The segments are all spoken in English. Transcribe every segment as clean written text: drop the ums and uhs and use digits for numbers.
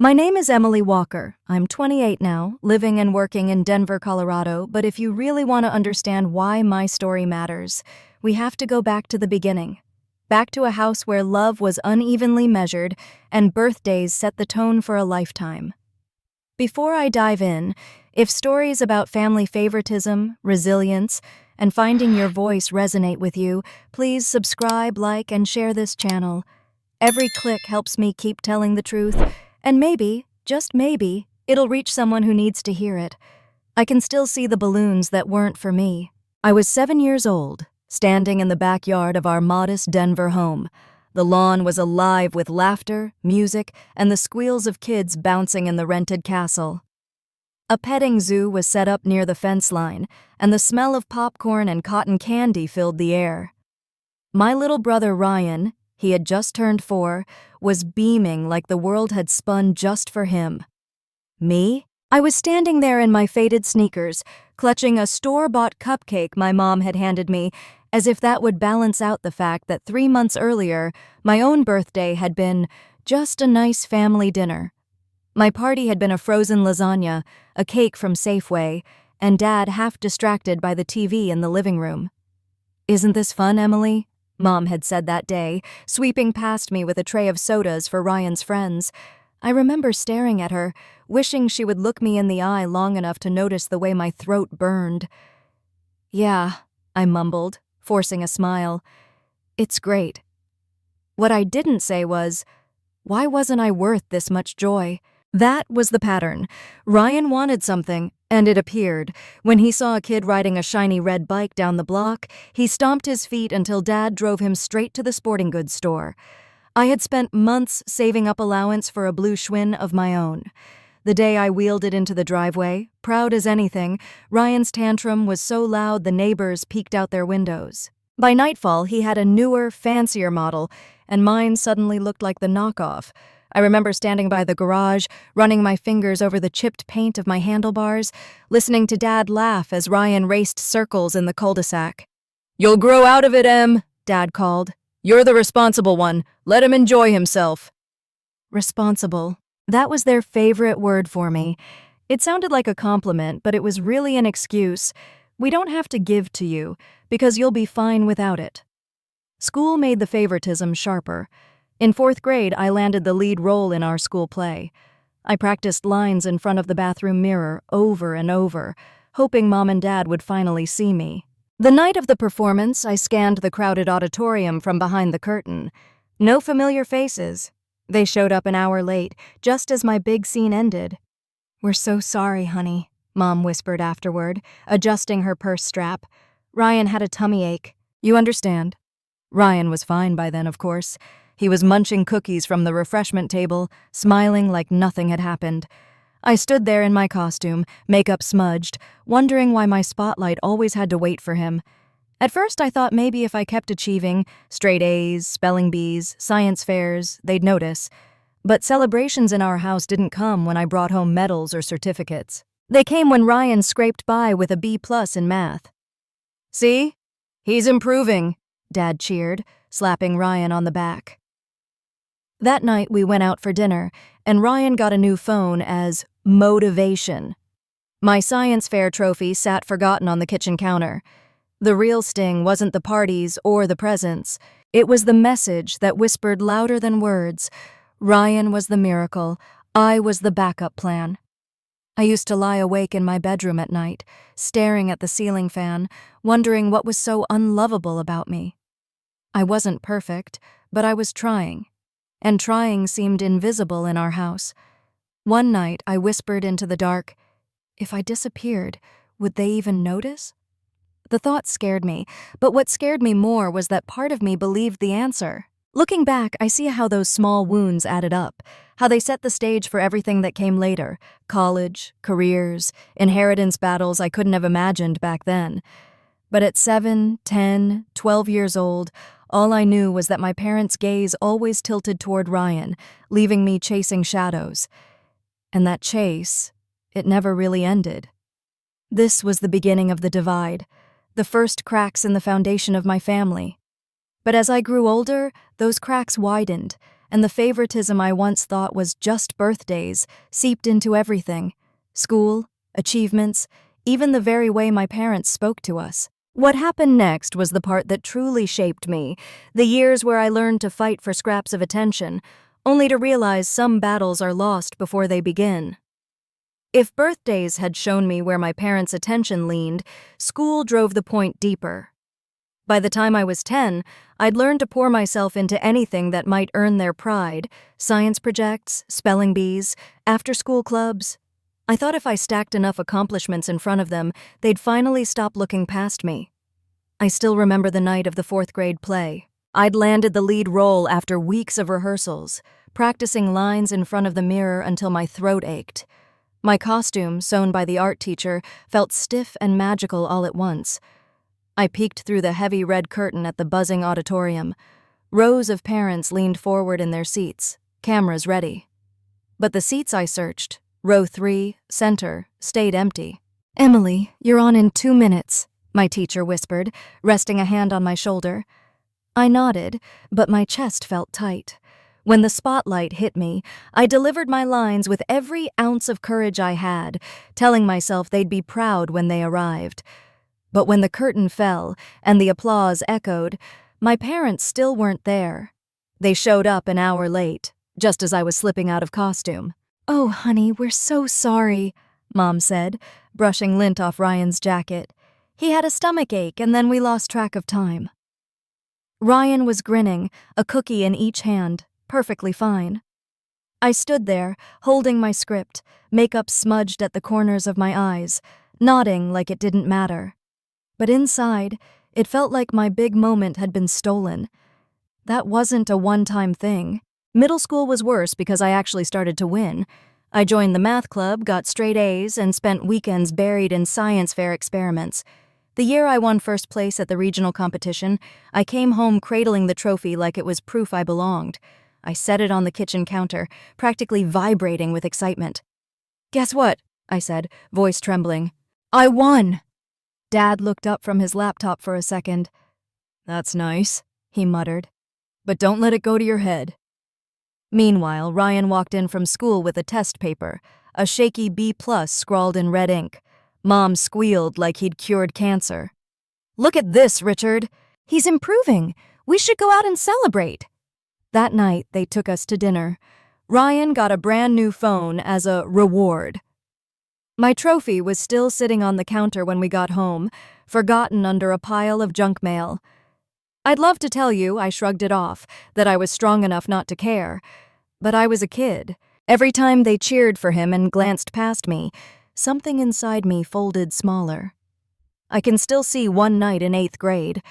My name is Emily Walker. I'm 28 now, living and working in Denver, Colorado, but if you really want to understand why my story matters, we have to go back to the beginning. Back to a house where love was unevenly measured and birthdays set the tone for a lifetime. Before I dive in, if stories about family favoritism, resilience, and finding your voice resonate with you, please subscribe, like, and share this channel. Every click helps me keep telling the truth, and maybe, just maybe, it'll reach someone who needs to hear it. I can still see the balloons that weren't for me. I was 7 years old, standing in the backyard of our modest Denver home. The lawn was alive with laughter, music, and the squeals of kids bouncing in the rented castle. A petting zoo was set up near the fence line, and the smell of popcorn and cotton candy filled the air. My little brother Ryan, he had just turned 4, was beaming like the world had spun just for him. Me? I was standing there in my faded sneakers, clutching a store-bought cupcake my mom had handed me, as if that would balance out the fact that 3 months earlier, my own birthday had been just a nice family dinner. My party had been a frozen lasagna, a cake from Safeway, and Dad half distracted by the TV in the living room. "Isn't this fun, Emily?" Mom had said that day, sweeping past me with a tray of sodas for Ryan's friends. I remember staring at her, wishing she would look me in the eye long enough to notice the way my throat burned. "Yeah," I mumbled, forcing a smile. "It's great." What I didn't say was, why wasn't I worth this much joy? That was the pattern. Ryan wanted something, and it appeared. When he saw a kid riding a shiny red bike down the block, he stomped his feet until Dad drove him straight to the sporting goods store. I had spent months saving up allowance for a blue Schwinn of my own. The day I wheeled it into the driveway, proud as anything, Ryan's tantrum was so loud the neighbors peeked out their windows. By nightfall, he had a newer, fancier model, and mine suddenly looked like the knockoff. I remember standing by the garage, running my fingers over the chipped paint of my handlebars, listening to Dad laugh as Ryan raced circles in the cul-de-sac. "You'll grow out of it, Em," Dad called. "You're the responsible one. Let him enjoy himself." Responsible. That was their favorite word for me. It sounded like a compliment, but it was really an excuse. We don't have to give to you, because you'll be fine without it. School made the favoritism sharper. In 4th grade, I landed the lead role in our school play. I practiced lines in front of the bathroom mirror over and over, hoping Mom and Dad would finally see me. The night of the performance, I scanned the crowded auditorium from behind the curtain. No familiar faces. They showed up an hour late, just as my big scene ended. "We're so sorry, honey," Mom whispered afterward, adjusting her purse strap. "Ryan had a tummy ache. You understand?" Ryan was fine by then, of course. He was munching cookies from the refreshment table, smiling like nothing had happened. I stood there in my costume, makeup smudged, wondering why my spotlight always had to wait for him. At first I thought maybe if I kept achieving, straight A's, spelling B's, science fairs, they'd notice. But celebrations in our house didn't come when I brought home medals or certificates. They came when Ryan scraped by with a B+ in math. "See? He's improving," Dad cheered, slapping Ryan on the back. That night we went out for dinner, and Ryan got a new phone as motivation. My science fair trophy sat forgotten on the kitchen counter. The real sting wasn't the parties or the presents. It was the message that whispered louder than words. Ryan was the miracle. I was the backup plan. I used to lie awake in my bedroom at night, staring at the ceiling fan, wondering what was so unlovable about me. I wasn't perfect, but I was trying. And trying seemed invisible in our house. One night, I whispered into the dark, "If I disappeared, would they even notice?" The thought scared me, but what scared me more was that part of me believed the answer. Looking back, I see how those small wounds added up, how they set the stage for everything that came later: college, careers, inheritance battles I couldn't have imagined back then. But at 7, 10, 12 years old, all I knew was that my parents' gaze always tilted toward Ryan, leaving me chasing shadows. And that chase, it never really ended. This was the beginning of the divide, the first cracks in the foundation of my family. But as I grew older, those cracks widened, and the favoritism I once thought was just birthdays seeped into everything: school, achievements, even the very way my parents spoke to us. What happened next was the part that truly shaped me, the years where I learned to fight for scraps of attention, only to realize some battles are lost before they begin. If birthdays had shown me where my parents' attention leaned, school drove the point deeper. By the time I was 10, I'd learned to pour myself into anything that might earn their pride: science projects, spelling bees, after-school clubs. I thought if I stacked enough accomplishments in front of them, they'd finally stop looking past me. I still remember the night of the 4th grade play. I'd landed the lead role after weeks of rehearsals, practicing lines in front of the mirror until my throat ached. My costume, sewn by the art teacher, felt stiff and magical all at once. I peeked through the heavy red curtain at the buzzing auditorium. Rows of parents leaned forward in their seats, cameras ready. But the seats I searched, row 3, center, stayed empty. "Emily, you're on in 2 minutes," my teacher whispered, resting a hand on my shoulder. I nodded, but my chest felt tight. When the spotlight hit me, I delivered my lines with every ounce of courage I had, telling myself they'd be proud when they arrived. But when the curtain fell and the applause echoed, my parents still weren't there. They showed up an hour late, just as I was slipping out of costume. "Oh, honey, we're so sorry," Mom said, brushing lint off Ryan's jacket. "He had a stomach ache and then we lost track of time." Ryan was grinning, a cookie in each hand, perfectly fine. I stood there, holding my script, makeup smudged at the corners of my eyes, nodding like it didn't matter. But inside, it felt like my big moment had been stolen. That wasn't a one-time thing. Middle school was worse because I actually started to win. I joined the math club, got straight A's, and spent weekends buried in science fair experiments. The year I won first place at the regional competition, I came home cradling the trophy like it was proof I belonged. I set it on the kitchen counter, practically vibrating with excitement. "Guess what?" I said, voice trembling. "I won!" Dad looked up from his laptop for a second. "That's nice," he muttered. "But don't let it go to your head." Meanwhile, Ryan walked in from school with a test paper, a shaky B+ scrawled in red ink. Mom squealed like he'd cured cancer. "Look at this, Richard! He's improving! We should go out and celebrate!" That night, they took us to dinner. Ryan got a brand new phone as a reward. My trophy was still sitting on the counter when we got home, forgotten under a pile of junk mail. I'd love to tell you, I shrugged it off, that I was strong enough not to care. But I was a kid. Every time they cheered for him and glanced past me, something inside me folded smaller. I can still see one night in 8th grade.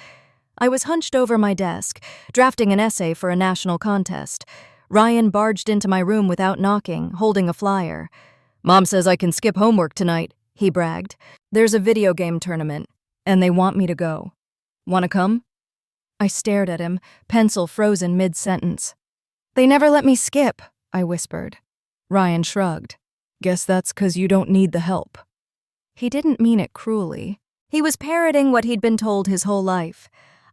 I was hunched over my desk, drafting an essay for a national contest. Ryan barged into my room without knocking, holding a flyer. "Mom says I can skip homework tonight," he bragged. "There's a video game tournament, and they want me to go. Want to come?" I stared at him, pencil frozen mid-sentence. "They never let me skip," I whispered. Ryan shrugged. "Guess that's 'cause you don't need the help." He didn't mean it cruelly. He was parroting what he'd been told his whole life.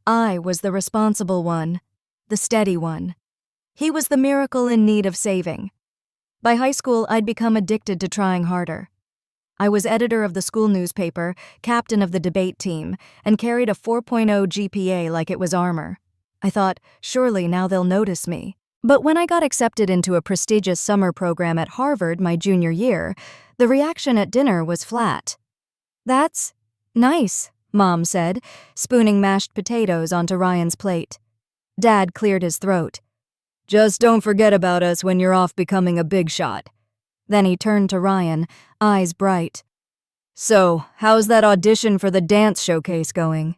I was the responsible one, the steady one. He was the miracle in need of saving. By high school, I'd become addicted to trying harder. I was editor of the school newspaper, captain of the debate team, and carried a 4.0 GPA like it was armor. I thought, surely now they'll notice me. But when I got accepted into a prestigious summer program at Harvard my junior year, the reaction at dinner was flat. "That's nice," Mom said, spooning mashed potatoes onto Ryan's plate. Dad cleared his throat. "Just don't forget about us when you're off becoming a big shot." Then he turned to Ryan, eyes bright. "So, how's that audition for the dance showcase going?"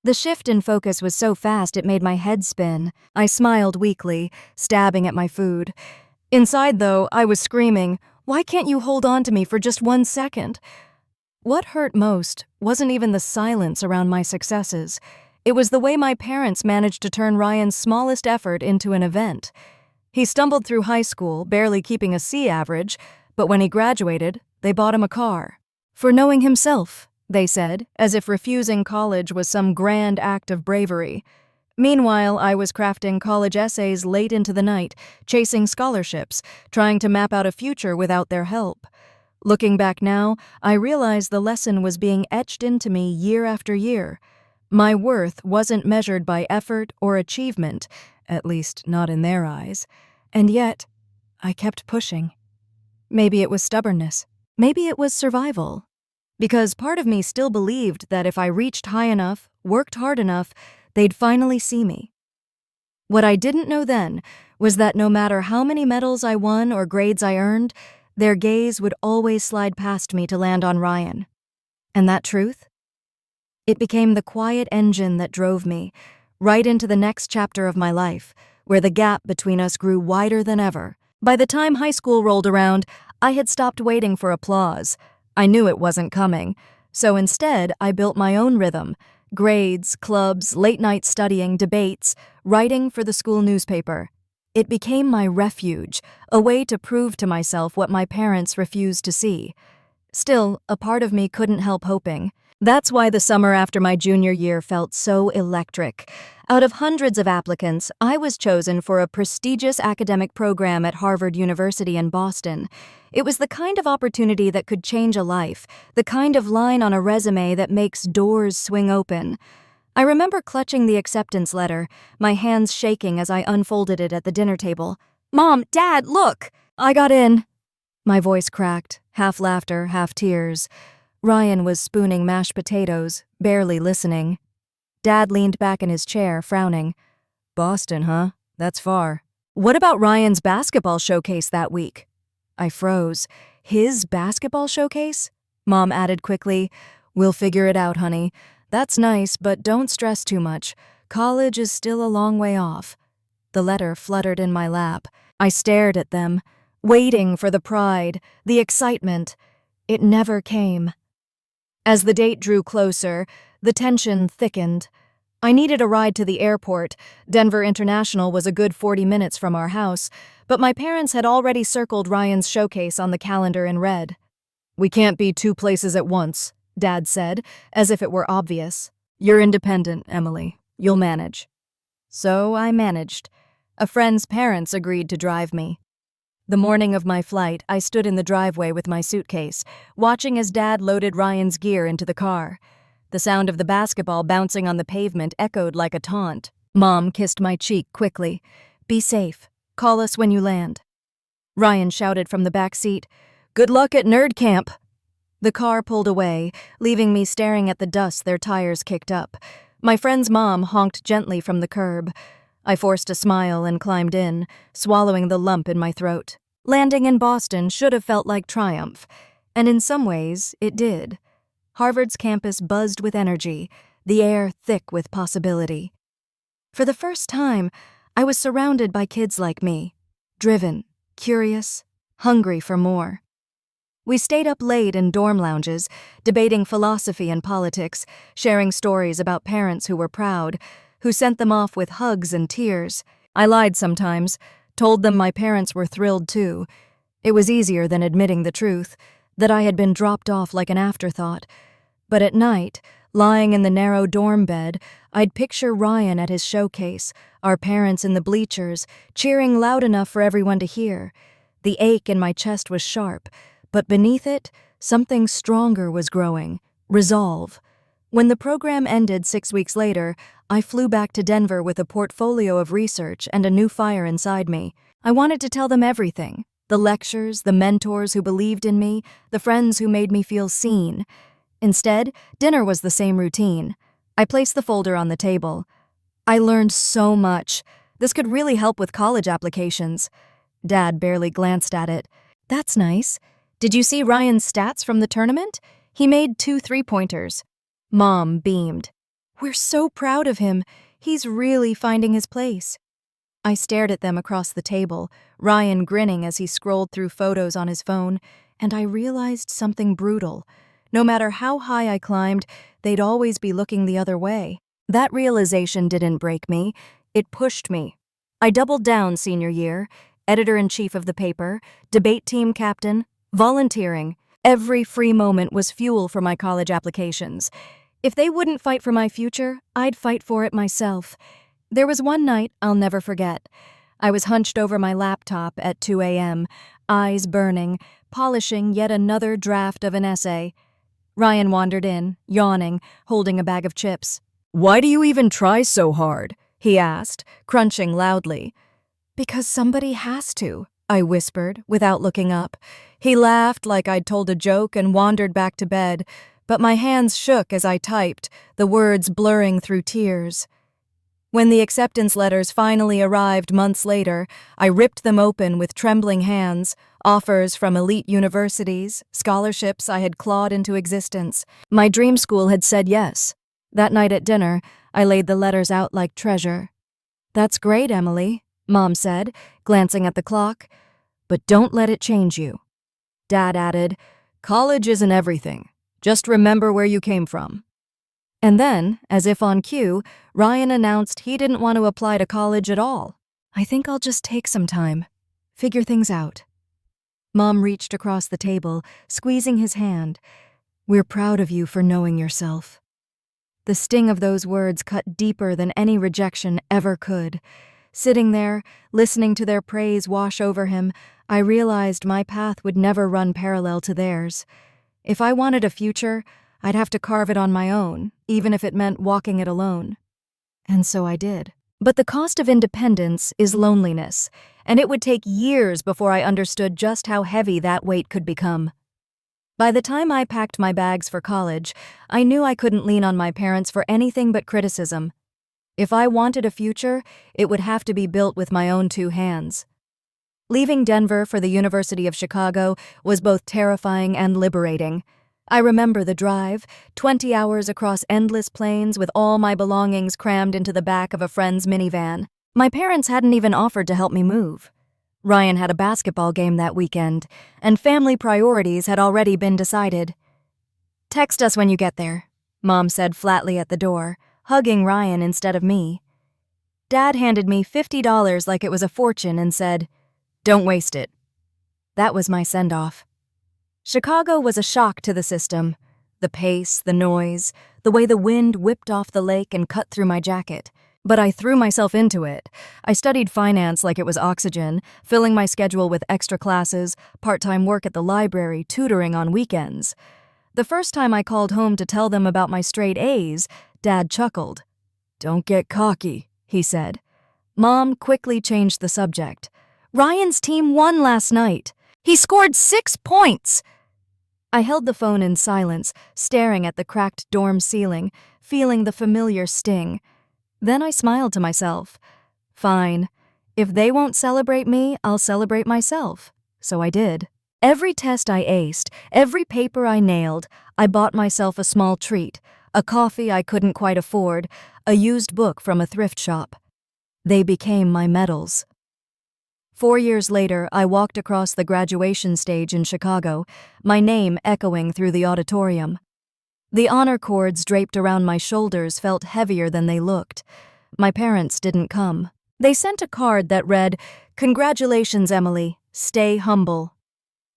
The shift in focus was so fast it made my head spin. I smiled weakly, stabbing at my food. Inside, though, I was screaming, "Why can't you hold on to me for just 1 second?" What hurt most wasn't even the silence around my successes. It was the way my parents managed to turn Ryan's smallest effort into an event. He stumbled through high school, barely keeping a C average, but when he graduated, they bought him a car. "For knowing himself," they said, as if refusing college was some grand act of bravery. Meanwhile, I was crafting college essays late into the night, chasing scholarships, trying to map out a future without their help. Looking back now, I realize the lesson was being etched into me year after year. My worth wasn't measured by effort or achievement, at least not in their eyes. And yet, I kept pushing. Maybe it was stubbornness. Maybe it was survival. Because part of me still believed that if I reached high enough, worked hard enough, they'd finally see me. What I didn't know then was that no matter how many medals I won or grades I earned, their gaze would always slide past me to land on Ryan. And that truth? It became the quiet engine that drove me, right into the next chapter of my life, where the gap between us grew wider than ever. By the time high school rolled around, I had stopped waiting for applause. I knew it wasn't coming, so instead I built my own rhythm. Grades, clubs, late-night studying, debates, writing for the school newspaper. It became my refuge, a way to prove to myself what my parents refused to see. Still, a part of me couldn't help hoping. That's why the summer after my junior year felt so electric. Out of hundreds of applicants, I was chosen for a prestigious academic program at Harvard University in Boston. It was the kind of opportunity that could change a life, the kind of line on a resume that makes doors swing open. I remember clutching the acceptance letter, my hands shaking as I unfolded it at the dinner table. "Mom, Dad, look!" I got in. My voice cracked, half laughter, half tears. Ryan was spooning mashed potatoes, barely listening. Dad leaned back in his chair, frowning. "Boston, huh? That's far." "What about Ryan's basketball showcase that week?" I froze. "His basketball showcase?" Mom added quickly. "We'll figure it out, honey. That's nice, but don't stress too much. College is still a long way off." The letter fluttered in my lap. I stared at them, waiting for the pride, the excitement. It never came. As the date drew closer, the tension thickened. I needed a ride to the airport. Denver International was a good 40 minutes from our house, but my parents had already circled Ryan's showcase on the calendar in red. "We can't be two places at once," Dad said, as if it were obvious. "You're independent, Emily. You'll manage." So I managed. A friend's parents agreed to drive me. The morning of my flight, I stood in the driveway with my suitcase, watching as Dad loaded Ryan's gear into the car. The sound of the basketball bouncing on the pavement echoed like a taunt. Mom kissed my cheek quickly. "Be safe. Call us when you land." Ryan shouted from the back seat, "Good luck at nerd camp." The car pulled away, leaving me staring at the dust their tires kicked up. My friend's mom honked gently from the curb. I forced a smile and climbed in, swallowing the lump in my throat. Landing in Boston should have felt like triumph, and in some ways, it did. Harvard's campus buzzed with energy, the air thick with possibility. For the first time, I was surrounded by kids like me, driven, curious, hungry for more. We stayed up late in dorm lounges, debating philosophy and politics, sharing stories about parents who were proud, who sent them off with hugs and tears. I lied sometimes, told them my parents were thrilled too. It was easier than admitting the truth, that I had been dropped off like an afterthought. But at night, lying in the narrow dorm bed, I'd picture Ryan at his showcase, our parents in the bleachers, cheering loud enough for everyone to hear. The ache in my chest was sharp, but beneath it, something stronger was growing, resolve. When the program ended 6 weeks later, I flew back to Denver with a portfolio of research and a new fire inside me. I wanted to tell them everything. The lectures, the mentors who believed in me, the friends who made me feel seen. Instead, dinner was the same routine. I placed the folder on the table. I learned so much. This could really help with college applications. Dad barely glanced at it. "That's nice. Did you see Ryan's stats from the tournament? He made 2 3-pointers. Mom beamed. "We're so proud of him. He's really finding his place." I stared at them across the table, Ryan grinning as he scrolled through photos on his phone, and I realized something brutal. No matter how high I climbed, they'd always be looking the other way. That realization didn't break me. It pushed me. I doubled down senior year, editor-in-chief of the paper, debate team captain, volunteering. Every free moment was fuel for my college applications. If they wouldn't fight for my future, I'd fight for it myself. There was one night I'll never forget. I was hunched over my laptop at 2 a.m., eyes burning, polishing yet another draft of an essay. Ryan wandered in, yawning, holding a bag of chips. "Why do you even try so hard?" he asked, crunching loudly. "Because somebody has to," I whispered, without looking up. He laughed like I'd told a joke and wandered back to bed, but my hands shook as I typed, the words blurring through tears. When the acceptance letters finally arrived months later, I ripped them open with trembling hands, offers from elite universities, scholarships I had clawed into existence. My dream school had said yes. That night at dinner, I laid the letters out like treasure. "That's great, Emily," Mom said, glancing at the clock. "But don't let it change you." Dad added, "College isn't everything. Just remember where you came from." And then, as if on cue, Ryan announced he didn't want to apply to college at all. "I think I'll just take some time. Figure things out." Mom reached across the table, squeezing his hand. "We're proud of you for knowing yourself." The sting of those words cut deeper than any rejection ever could. Sitting there, listening to their praise wash over him, I realized my path would never run parallel to theirs. If I wanted a future, I'd have to carve it on my own, even if it meant walking it alone. And so I did. But the cost of independence is loneliness, and it would take years before I understood just how heavy that weight could become. By the time I packed my bags for college, I knew I couldn't lean on my parents for anything but criticism. If I wanted a future, it would have to be built with my own two hands. Leaving Denver for the University of Chicago was both terrifying and liberating. I remember the drive, 20 hours across endless plains with all my belongings crammed into the back of a friend's minivan. My parents hadn't even offered to help me move. Ryan had a basketball game that weekend, and family priorities had already been decided. "Text us when you get there," Mom said flatly at the door, hugging Ryan instead of me. Dad handed me $50 like it was a fortune and said, "Don't waste it." That was my send-off. Chicago was a shock to the system. The pace, the noise, the way the wind whipped off the lake and cut through my jacket. But I threw myself into it. I studied finance like it was oxygen, filling my schedule with extra classes, part-time work at the library, tutoring on weekends. The first time I called home to tell them about my straight A's, Dad chuckled. "Don't get cocky," he said. Mom quickly changed the subject. "Ryan's team won last night. He scored 6 points!" I held the phone in silence, staring at the cracked dorm ceiling, feeling the familiar sting. Then I smiled to myself. Fine. If they won't celebrate me, I'll celebrate myself. So I did. Every test I aced, every paper I nailed, I bought myself a small treat, a coffee I couldn't quite afford, a used book from a thrift shop. They became my medals. 4 years later, I walked across the graduation stage in Chicago, my name echoing through the auditorium. The honor cords draped around my shoulders felt heavier than they looked. My parents didn't come. They sent a card that read, "Congratulations, Emily. Stay humble."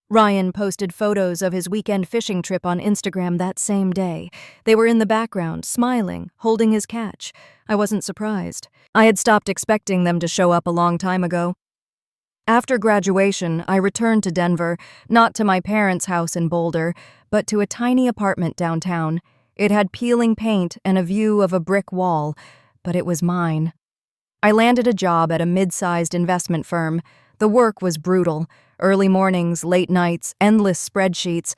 Ryan posted photos of his weekend fishing trip on Instagram that same day. They were in the background, smiling, holding his catch. I wasn't surprised. I had stopped expecting them to show up a long time ago. After graduation, I returned to Denver, not to my parents' house in Boulder, but to a tiny apartment downtown. It had peeling paint and a view of a brick wall, but it was mine. I landed a job at a mid-sized investment firm. The work was brutal. Early mornings, late nights, endless spreadsheets.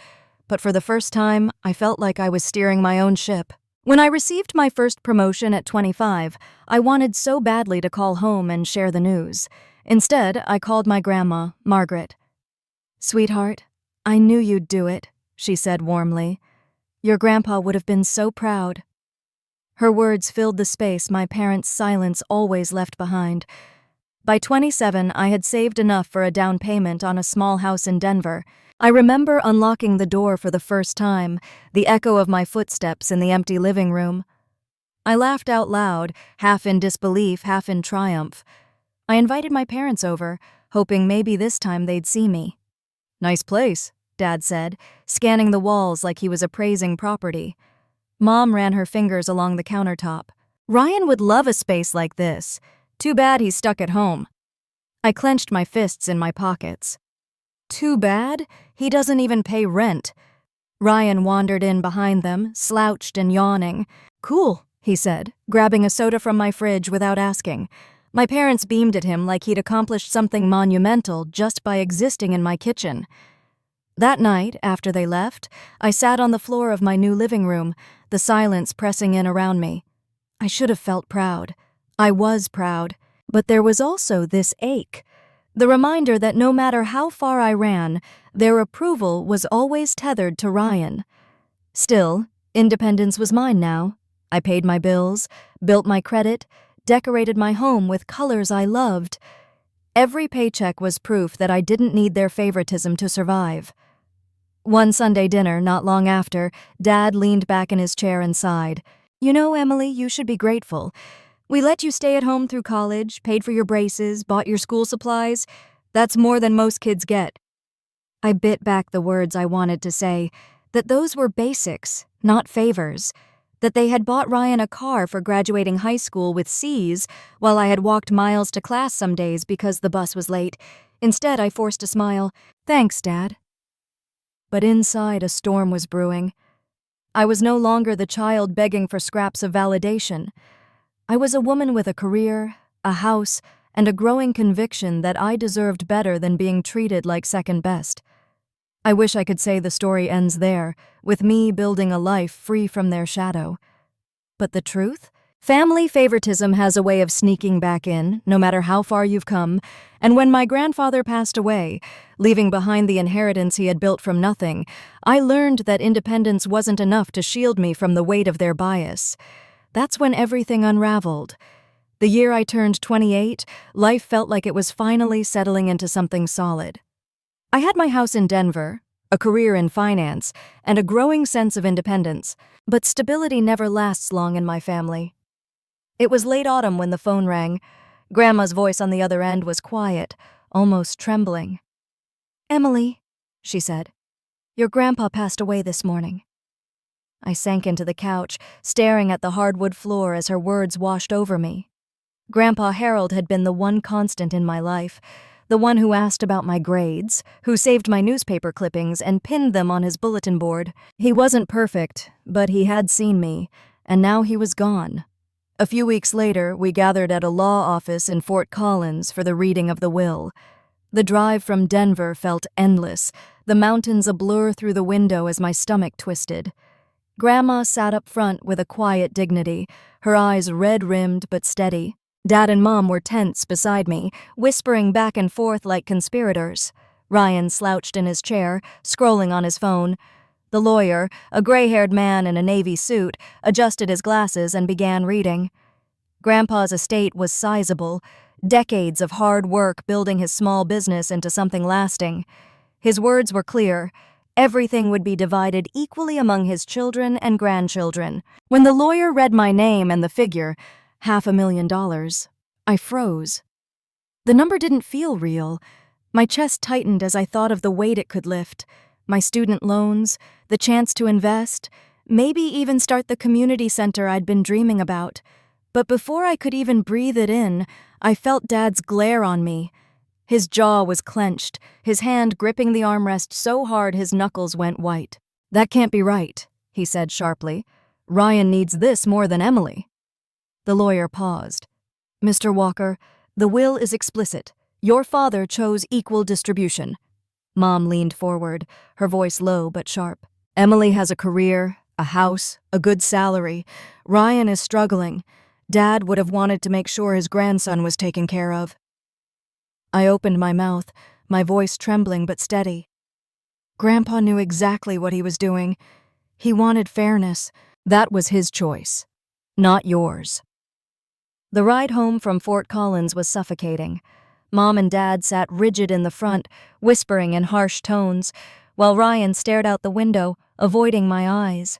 But for the first time, I felt like I was steering my own ship. When I received my first promotion at 25, I wanted so badly to call home and share the news. Instead, I called my grandma, Margaret. "Sweetheart, I knew you'd do it," she said warmly. "Your grandpa would have been so proud." Her words filled the space my parents' silence always left behind. By 27, I had saved enough for a down payment on a small house in Denver. I remember unlocking the door for the first time, the echo of my footsteps in the empty living room. I laughed out loud, half in disbelief, half in triumph. I invited my parents over, hoping maybe this time they'd see me. "Nice place," Dad said, scanning the walls like he was appraising property. Mom ran her fingers along the countertop. Ryan would love a space like this. Too bad he's stuck at home. I clenched my fists in my pockets. Too bad? He doesn't even pay rent. Ryan wandered in behind them, slouched and yawning. Cool, he said, grabbing a soda from my fridge without asking. My parents beamed at him like he'd accomplished something monumental just by existing in my kitchen. That night, after they left, I sat on the floor of my new living room, the silence pressing in around me. I should have felt proud. I was proud. But there was also this ache. The reminder that no matter how far I ran, their approval was always tethered to Ryan. Still, independence was mine now. I paid my bills, built my credit, decorated my home with colors I loved. Every paycheck was proof that I didn't need their favoritism to survive. One Sunday dinner, not long after, Dad leaned back in his chair and sighed. You know, Emily, you should be grateful. We let you stay at home through college, paid for your braces, bought your school supplies. That's more than most kids get. I bit back the words I wanted to say, that those were basics, not favors. That they had bought Ryan a car for graduating high school with C's, while I had walked miles to class some days because the bus was late. Instead, I forced a smile. Thanks, Dad. But inside, a storm was brewing. I was no longer the child begging for scraps of validation. I was a woman with a career, a house, and a growing conviction that I deserved better than being treated like second best. I wish I could say the story ends there, with me building a life free from their shadow. But the truth? Family favoritism has a way of sneaking back in, no matter how far you've come, and when my grandfather passed away, leaving behind the inheritance he had built from nothing, I learned that independence wasn't enough to shield me from the weight of their bias. That's when everything unraveled. The year I turned 28, life felt like it was finally settling into something solid. I had my house in Denver, a career in finance, and a growing sense of independence, but stability never lasts long in my family. It was late autumn when the phone rang. Grandma's voice on the other end was quiet, almost trembling. "Emily," she said, "your grandpa passed away this morning." I sank into the couch, staring at the hardwood floor as her words washed over me. Grandpa Harold had been the one constant in my life, the one who asked about my grades, who saved my newspaper clippings and pinned them on his bulletin board. He wasn't perfect, but he had seen me, and now he was gone. A few weeks later, we gathered at a law office in Fort Collins for the reading of the will. The drive from Denver felt endless, the mountains a blur through the window as my stomach twisted. Grandma sat up front with a quiet dignity, her eyes red-rimmed but steady. Dad and Mom were tense beside me, whispering back and forth like conspirators. Ryan slouched in his chair, scrolling on his phone. The lawyer, a gray-haired man in a navy suit, adjusted his glasses and began reading. Grandpa's estate was sizable, decades of hard work building his small business into something lasting. His words were clear. Everything would be divided equally among his children and grandchildren. When the lawyer read my name and the figure, $500,000, I froze. The number didn't feel real. My chest tightened as I thought of the weight it could lift. My student loans, the chance to invest, maybe even start the community center I'd been dreaming about. But before I could even breathe it in, I felt Dad's glare on me. His jaw was clenched, his hand gripping the armrest so hard his knuckles went white. "That can't be right," he said sharply. "Ryan needs this more than Emily." The lawyer paused. "Mr. Walker, the will is explicit. Your father chose equal distribution." Mom leaned forward, her voice low but sharp. "Emily has a career, a house, a good salary. Ryan is struggling. Dad would have wanted to make sure his grandson was taken care of." I opened my mouth, my voice trembling but steady. Grandpa knew exactly what he was doing. He wanted fairness. That was his choice, not yours. The ride home from Fort Collins was suffocating. Mom and Dad sat rigid in the front, whispering in harsh tones, while Ryan stared out the window, avoiding my eyes.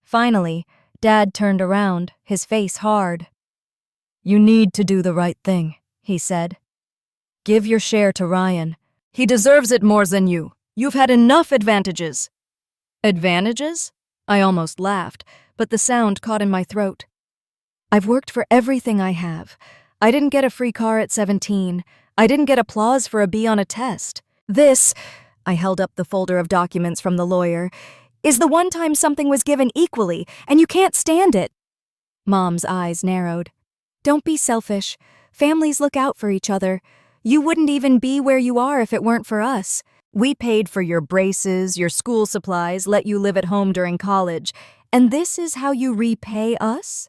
Finally, Dad turned around, his face hard. "You need to do the right thing," he said. "Give your share to Ryan. He deserves it more than you. You've had enough advantages." "Advantages?" I almost laughed, but the sound caught in my throat. I've worked for everything I have. I didn't get a free car at 17. I didn't get applause for a B on a test. This, I held up the folder of documents from the lawyer, is the one time something was given equally, and you can't stand it. Mom's eyes narrowed. Don't be selfish. Families look out for each other. You wouldn't even be where you are if it weren't for us. We paid for your braces, your school supplies, let you live at home during college, and this is how you repay us?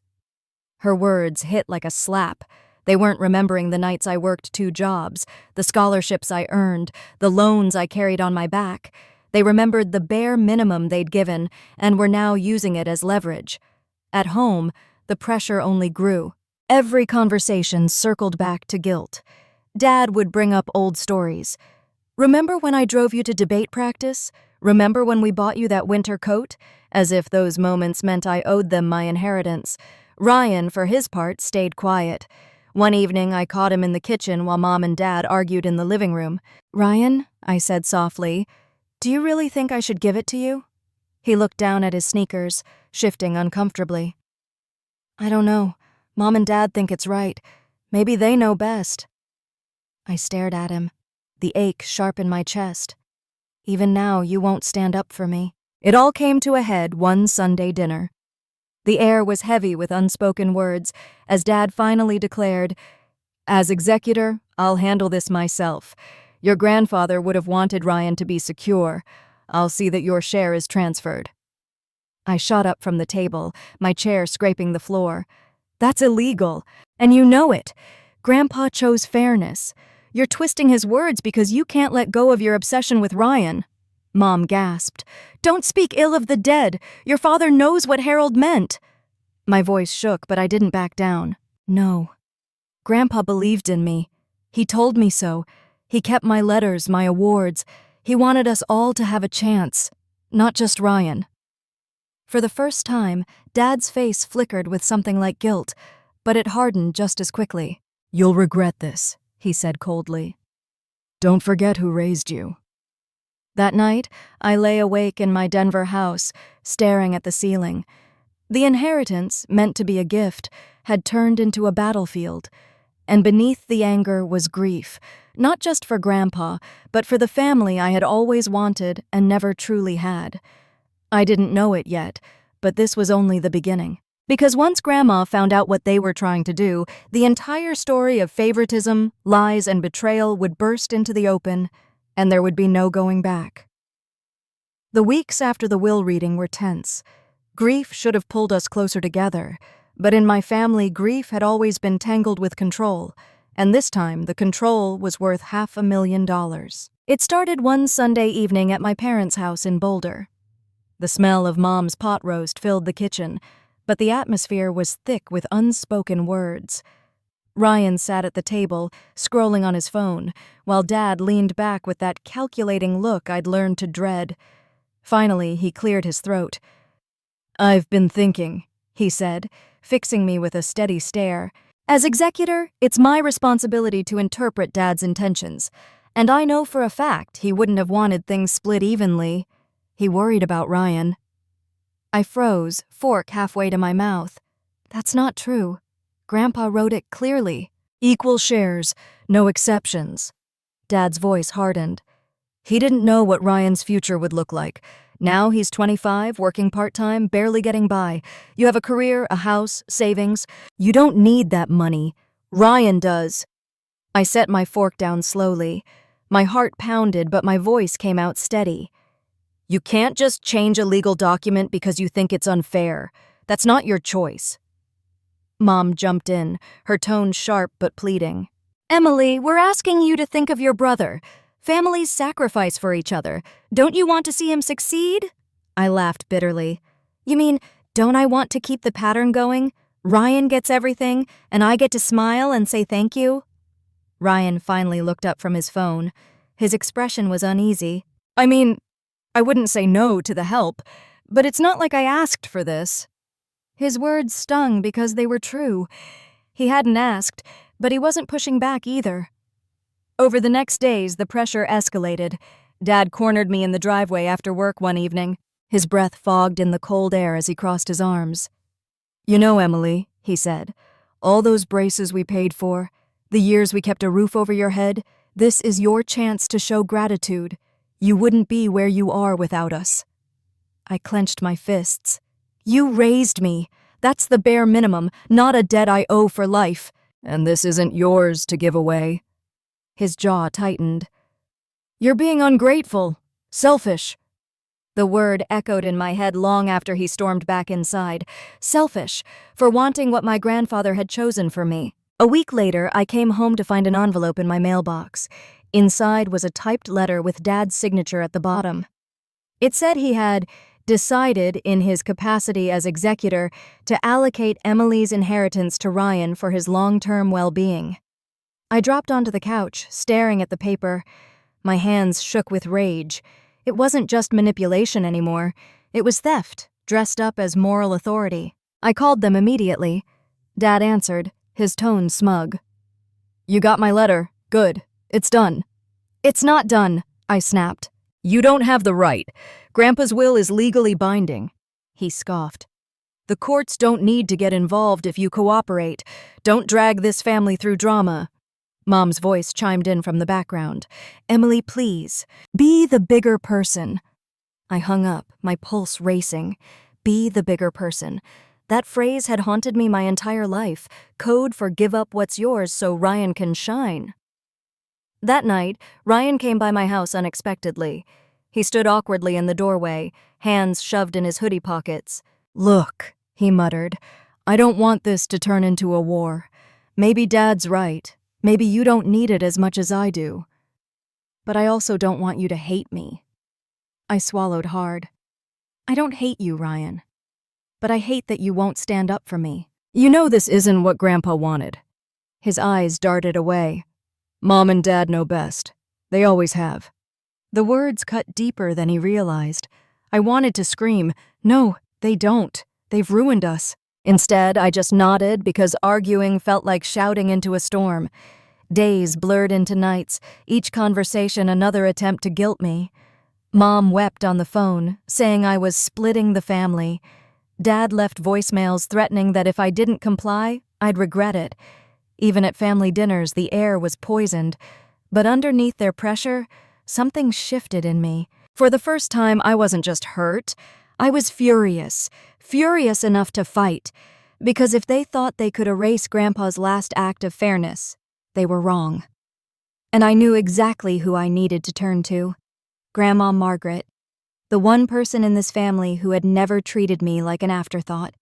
Her words hit like a slap. They weren't remembering the nights I worked 2 jobs, the scholarships I earned, the loans I carried on my back. They remembered the bare minimum they'd given and were now using it as leverage. At home, the pressure only grew. Every conversation circled back to guilt. Dad would bring up old stories. Remember when I drove you to debate practice? Remember when we bought you that winter coat? As if those moments meant I owed them my inheritance. Ryan, for his part, stayed quiet. One evening, I caught him in the kitchen while Mom and Dad argued in the living room. "Ryan," I said softly, "do you really think I should give it to you?" He looked down at his sneakers, shifting uncomfortably. "I don't know. Mom and Dad think it's right. Maybe they know best." I stared at him, the ache sharp in my chest. "Even now, you won't stand up for me." It all came to a head one Sunday dinner. The air was heavy with unspoken words as Dad finally declared, "As executor, I'll handle this myself. Your grandfather would have wanted Ryan to be secure. I'll see that your share is transferred." I shot up from the table, my chair scraping the floor. "That's illegal, and you know it. Grandpa chose fairness. You're twisting his words because you can't let go of your obsession with Ryan." Mom gasped. "Don't speak ill of the dead. Your father knows what Harold meant." My voice shook, but I didn't back down. "No. Grandpa believed in me. He told me so. He kept my letters, my awards. He wanted us all to have a chance, not just Ryan." For the first time, Dad's face flickered with something like guilt, but it hardened just as quickly. "You'll regret this," he said coldly. "Don't forget who raised you." That night, I lay awake in my Denver house, staring at the ceiling. The inheritance, meant to be a gift, had turned into a battlefield, and beneath the anger was grief, not just for Grandpa, but for the family I had always wanted and never truly had. I didn't know it yet, but this was only the beginning. Because once Grandma found out what they were trying to do, the entire story of favoritism, lies, and betrayal would burst into the open, and there would be no going back. The weeks after the will reading were tense. Grief should have pulled us closer together, but in my family, grief had always been tangled with control, and this time the control was worth $500,000. It started one Sunday evening at my parents' house in Boulder. The smell of Mom's pot roast filled the kitchen, but the atmosphere was thick with unspoken words. Ryan sat at the table, scrolling on his phone, while Dad leaned back with that calculating look I'd learned to dread. Finally, he cleared his throat. "I've been thinking," he said, fixing me with a steady stare. "As executor, it's my responsibility to interpret Dad's intentions, and I know for a fact he wouldn't have wanted things split evenly. He worried about Ryan." I froze, fork halfway to my mouth. "That's not true. Grandpa wrote it clearly. Equal shares, no exceptions." Dad's voice hardened. He didn't know what Ryan's future would look like. Now he's 25, working part-time, barely getting by. You have a career, a house, savings. You don't need that money. Ryan does. I set my fork down slowly. My heart pounded, but my voice came out steady. "You can't just change a legal document because you think it's unfair. That's not your choice." Mom jumped in, her tone sharp but pleading. "Emily, we're asking you to think of your brother. Families sacrifice for each other. Don't you want to see him succeed?" I laughed bitterly. "You mean, don't I want to keep the pattern going? Ryan gets everything, and I get to smile and say thank you?" Ryan finally looked up from his phone. His expression was uneasy. "I mean, I wouldn't say no to the help, but it's not like I asked for this." His words stung because they were true. He hadn't asked, but he wasn't pushing back either. Over the next days, the pressure escalated. Dad cornered me in the driveway after work one evening. His breath fogged in the cold air as he crossed his arms. "You know, Emily, he said. "All those braces we paid for, the years we kept a roof over your head, this is your chance to show gratitude. You wouldn't be where you are without us." I clenched my fists. "You raised me. That's the bare minimum, not a debt I owe for life. And this isn't yours to give away." His jaw tightened. "You're being ungrateful. Selfish." The word echoed in my head long after he stormed back inside. Selfish, for wanting what my grandfather had chosen for me. A week later, I came home to find an envelope in my mailbox. Inside was a typed letter with Dad's signature at the bottom. It said he had decided, in his capacity as executor, to allocate Emily's inheritance to Ryan for his long-term well-being. I dropped onto the couch, staring at the paper. My hands shook with rage. It wasn't just manipulation anymore. It was theft, dressed up as moral authority. I called them immediately. Dad answered, his tone smug. "You got my letter. Good. It's done." "It's not done," I snapped. "You don't have the right. Grandpa's will is legally binding." He scoffed. "The courts don't need to get involved if you cooperate. Don't drag this family through drama." Mom's voice chimed in from the background. "Emily, please, be the bigger person." I hung up, my pulse racing. Be the bigger person. That phrase had haunted me my entire life. Code for give up what's yours so Ryan can shine. That night, Ryan came by my house unexpectedly. He stood awkwardly in the doorway, hands shoved in his hoodie pockets. "Look," he muttered, "I don't want this to turn into a war. Maybe Dad's right. Maybe you don't need it as much as I do. But I also don't want you to hate me." I swallowed hard. "I don't hate you, Ryan. But I hate that you won't stand up for me. You know this isn't what Grandpa wanted." His eyes darted away. "Mom and Dad know best. They always have." The words cut deeper than he realized. I wanted to scream, "No, they don't. They've ruined us." Instead, I just nodded because arguing felt like shouting into a storm. Days blurred into nights, each conversation another attempt to guilt me. Mom wept on the phone, saying I was splitting the family. Dad left voicemails threatening that if I didn't comply, I'd regret it. Even at family dinners, the air was poisoned. But underneath their pressure, something shifted in me. For the first time, I wasn't just hurt. I was furious enough to fight. Because if they thought they could erase Grandpa's last act of fairness, they were wrong. And I knew exactly who I needed to turn to. Grandma Margaret. The one person in this family who had never treated me like an afterthought.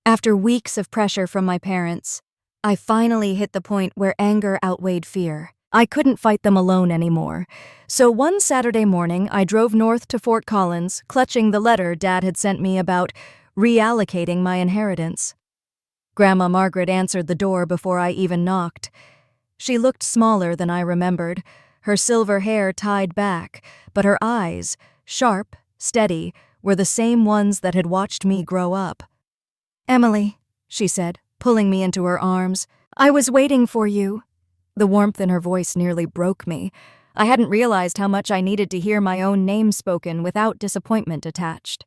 After weeks of pressure from my parents, I finally hit the point where anger outweighed fear. I couldn't fight them alone anymore. So one Saturday morning, I drove north to Fort Collins, clutching the letter Dad had sent me about reallocating my inheritance. Grandma Margaret answered the door before I even knocked. She looked smaller than I remembered, her silver hair tied back, but her eyes, sharp, steady, were the same ones that had watched me grow up. "Emily," she said, pulling me into her arms, "I was waiting for you." The warmth in her voice nearly broke me. I hadn't realized how much I needed to hear my own name spoken without disappointment attached.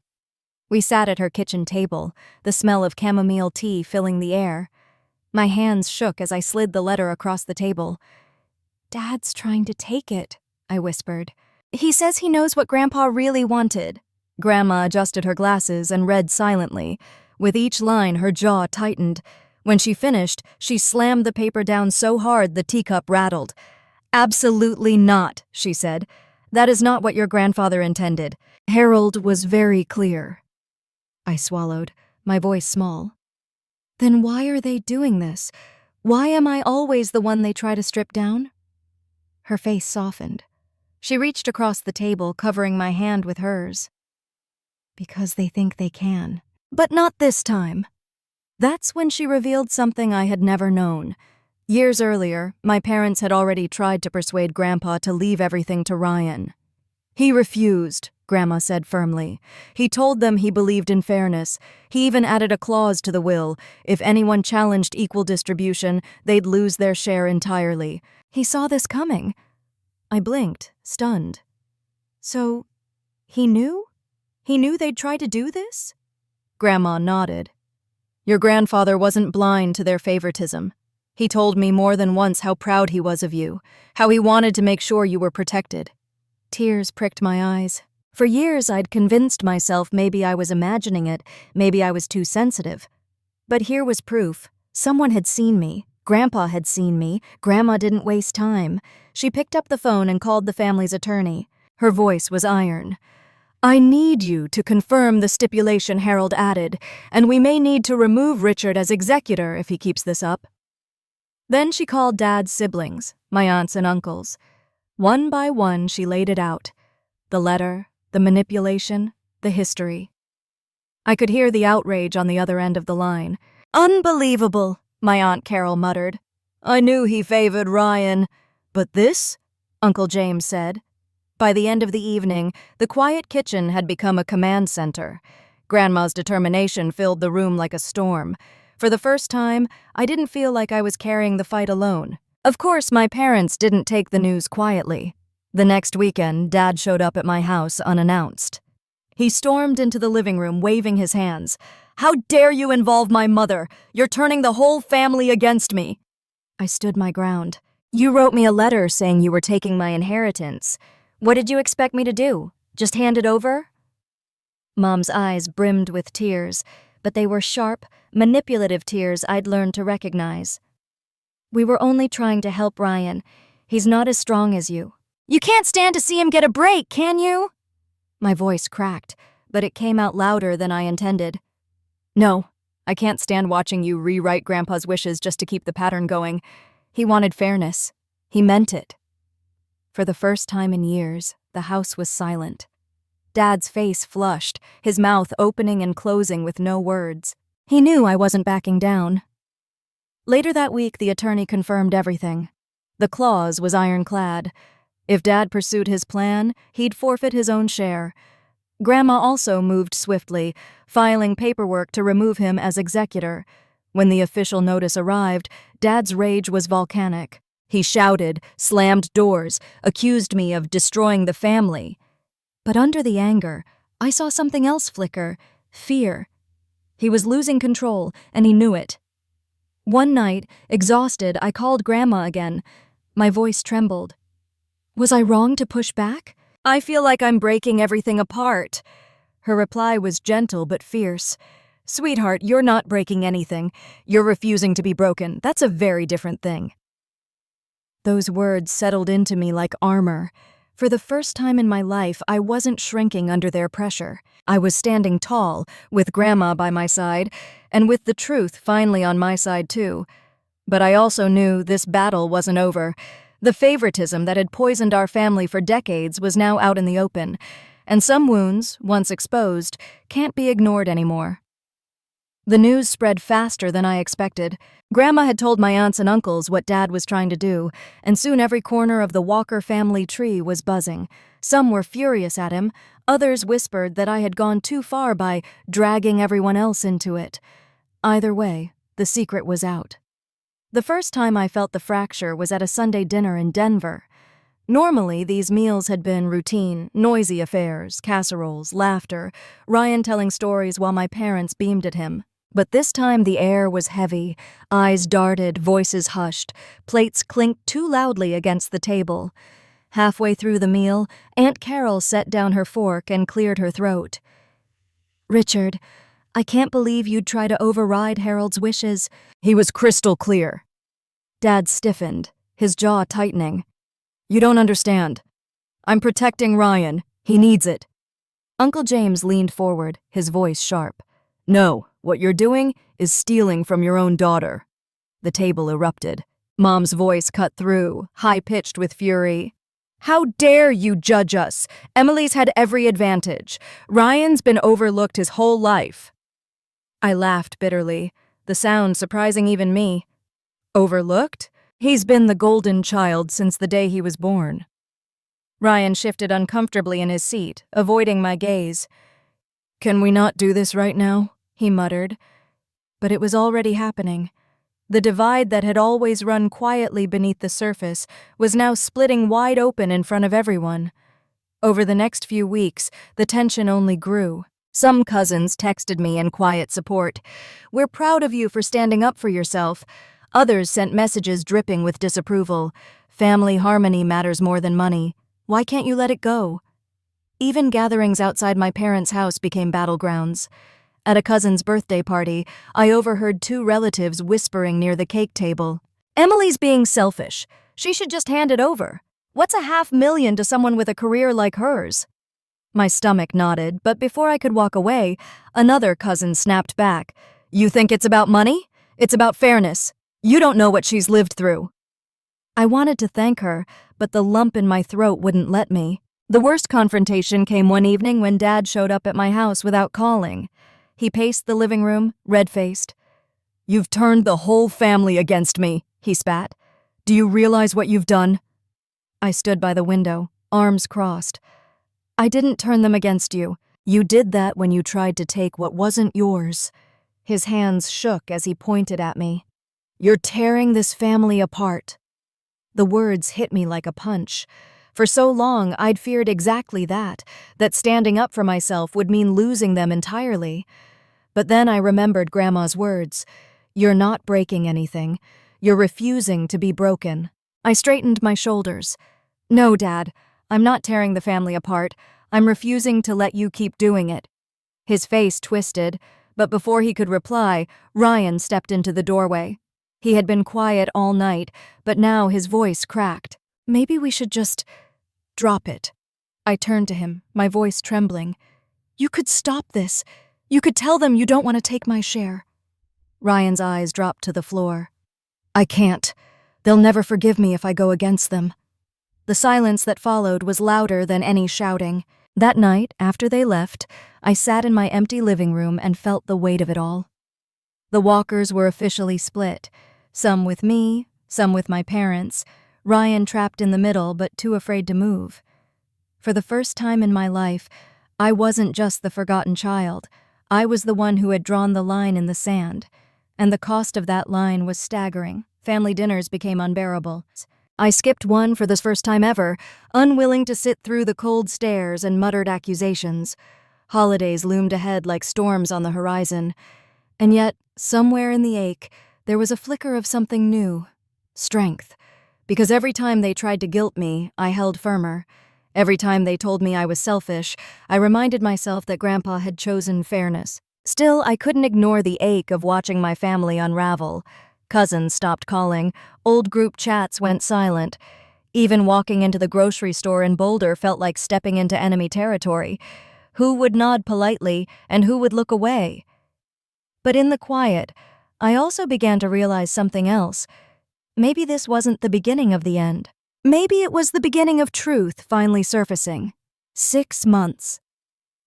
We sat at her kitchen table, the smell of chamomile tea filling the air. My hands shook as I slid the letter across the table. "Dad's trying to take it," I whispered. "He says he knows what Grandpa really wanted." Grandma adjusted her glasses and read silently. With each line, her jaw tightened. When she finished, she slammed the paper down so hard the teacup rattled. "Absolutely not," she said. "That is not what your grandfather intended. Harold was very clear." I swallowed, my voice small. "Then why are they doing this? Why am I always the one they try to strip down?" Her face softened. She reached across the table, covering my hand with hers. "Because they think they can. But not this time." That's when she revealed something I had never known. Years earlier, my parents had already tried to persuade Grandpa to leave everything to Ryan. "He refused," Grandma said firmly. "He told them he believed in fairness. He even added a clause to the will. If anyone challenged equal distribution, they'd lose their share entirely. He saw this coming." I blinked, stunned. "So, he knew? He knew they'd try to do this?" Grandma nodded. Your grandfather wasn't blind to their favoritism. He told me more than once how proud he was of you, how he wanted to make sure you were protected. Tears pricked my eyes. For years, I'd convinced myself maybe I was imagining it, maybe I was too sensitive. But here was proof. Someone had seen me. Grandpa had seen me. Grandma didn't waste time. She picked up the phone and called the family's attorney. Her voice was iron. I need you to confirm the stipulation Harold added, and we may need to remove Richard as executor if he keeps this up. Then she called Dad's siblings, my aunts and uncles. One by one, she laid it out. The letter, the manipulation, the history. I could hear the outrage on the other end of the line. Unbelievable, my Aunt Carol muttered. I knew he favored Ryan. But this? Uncle James said. By the end of the evening, the quiet kitchen had become a command center. Grandma's determination filled the room like a storm. For the first time, I didn't feel like I was carrying the fight alone. Of course, my parents didn't take the news quietly. The next weekend, Dad showed up at my house unannounced. He stormed into the living room, waving his hands. How dare you involve my mother? You're turning the whole family against me. I stood my ground. You wrote me a letter saying you were taking my inheritance. What did you expect me to do? Just hand it over? Mom's eyes brimmed with tears, but they were sharp, manipulative tears I'd learned to recognize. We were only trying to help Ryan. He's not as strong as you. You can't stand to see him get a break, can you? My voice cracked, but it came out louder than I intended. No, I can't stand watching you rewrite Grandpa's wishes just to keep the pattern going. He wanted fairness. He meant it. For the first time in years, the house was silent. Dad's face flushed, his mouth opening and closing with no words. He knew I wasn't backing down. Later that week, the attorney confirmed everything. The clause was ironclad. If Dad pursued his plan, he'd forfeit his own share. Grandma also moved swiftly, filing paperwork to remove him as executor. When the official notice arrived, Dad's rage was volcanic. He shouted, slammed doors, accused me of destroying the family. But under the anger, I saw something else flicker: fear. He was losing control, and he knew it. One night, exhausted, I called Grandma again. My voice trembled. Was I wrong to push back? I feel like I'm breaking everything apart. Her reply was gentle but fierce. Sweetheart, you're not breaking anything. You're refusing to be broken. That's a very different thing. Those words settled into me like armor. For the first time in my life, I wasn't shrinking under their pressure. I was standing tall, with Grandma by my side, and with the truth finally on my side too. But I also knew this battle wasn't over. The favoritism that had poisoned our family for decades was now out in the open, and some wounds, once exposed, can't be ignored anymore. The news spread faster than I expected. Grandma had told my aunts and uncles what Dad was trying to do, and soon every corner of the Walker family tree was buzzing. Some were furious at him, others whispered that I had gone too far by dragging everyone else into it. Either way, the secret was out. The first time I felt the fracture was at a Sunday dinner in Denver. Normally, these meals had been routine, noisy affairs, casseroles, laughter, Ryan telling stories while my parents beamed at him. But this time the air was heavy, eyes darted, voices hushed, plates clinked too loudly against the table. Halfway through the meal, Aunt Carol set down her fork and cleared her throat. Richard, I can't believe you'd try to override Harold's wishes. He was crystal clear. Dad stiffened, his jaw tightening. You don't understand. I'm protecting Ryan. He needs it. Uncle James leaned forward, his voice sharp. No, what you're doing is stealing from your own daughter. The table erupted. Mom's voice cut through, high-pitched with fury. How dare you judge us? Emily's had every advantage. Ryan's been overlooked his whole life. I laughed bitterly, the sound surprising even me. Overlooked? He's been the golden child since the day he was born. Ryan shifted uncomfortably in his seat, avoiding my gaze. Can we not do this right now? He muttered. But it was already happening. The divide that had always run quietly beneath the surface was now splitting wide open in front of everyone. Over the next few weeks, the tension only grew. Some cousins texted me in quiet support. "We're proud of you for standing up for yourself." Others sent messages dripping with disapproval. "Family harmony matters more than money. Why can't you let it go?" Even gatherings outside my parents' house became battlegrounds. At a cousin's birthday party, I overheard two relatives whispering near the cake table. "Emily's being selfish. She should just hand it over. What's $500,000 to someone with a career like hers?" My stomach nodded, but before I could walk away, another cousin snapped back. "You think it's about money? It's about fairness. You don't know what she's lived through." I wanted to thank her, but the lump in my throat wouldn't let me. The worst confrontation came one evening when Dad showed up at my house without calling. He paced the living room, red-faced. "You've turned the whole family against me," he spat. "Do you realize what you've done?" I stood by the window, arms crossed. "I didn't turn them against you. You did that when you tried to take what wasn't yours." His hands shook as he pointed at me. "You're tearing this family apart." The words hit me like a punch. For so long, I'd feared exactly that standing up for myself would mean losing them entirely. But then I remembered Grandma's words. "You're not breaking anything. You're refusing to be broken." I straightened my shoulders. "No, Dad, I'm not tearing the family apart. I'm refusing to let you keep doing it." His face twisted, but before he could reply, Ryan stepped into the doorway. He had been quiet all night, but now his voice cracked. "Maybe we should just drop it." I turned to him, my voice trembling. "You could stop this. You could tell them you don't want to take my share." Ryan's eyes dropped to the floor. "I can't. They'll never forgive me if I go against them." The silence that followed was louder than any shouting. That night, after they left, I sat in my empty living room and felt the weight of it all. The Walkers were officially split, some with me, some with my parents, Ryan trapped in the middle but too afraid to move. For the first time in my life, I wasn't just the forgotten child. I was the one who had drawn the line in the sand, and the cost of that line was staggering. Family dinners became unbearable. I skipped one for the first time ever, unwilling to sit through the cold stares and muttered accusations. Holidays loomed ahead like storms on the horizon. And yet, somewhere in the ache, there was a flicker of something new. Strength. Because every time they tried to guilt me, I held firmer. Every time they told me I was selfish, I reminded myself that Grandpa had chosen fairness. Still, I couldn't ignore the ache of watching my family unravel. Cousins stopped calling. Old group chats went silent. Even walking into the grocery store in Boulder felt like stepping into enemy territory. Who would nod politely and who would look away? But in the quiet, I also began to realize something else. Maybe this wasn't the beginning of the end. Maybe it was the beginning of truth finally surfacing. 6 months.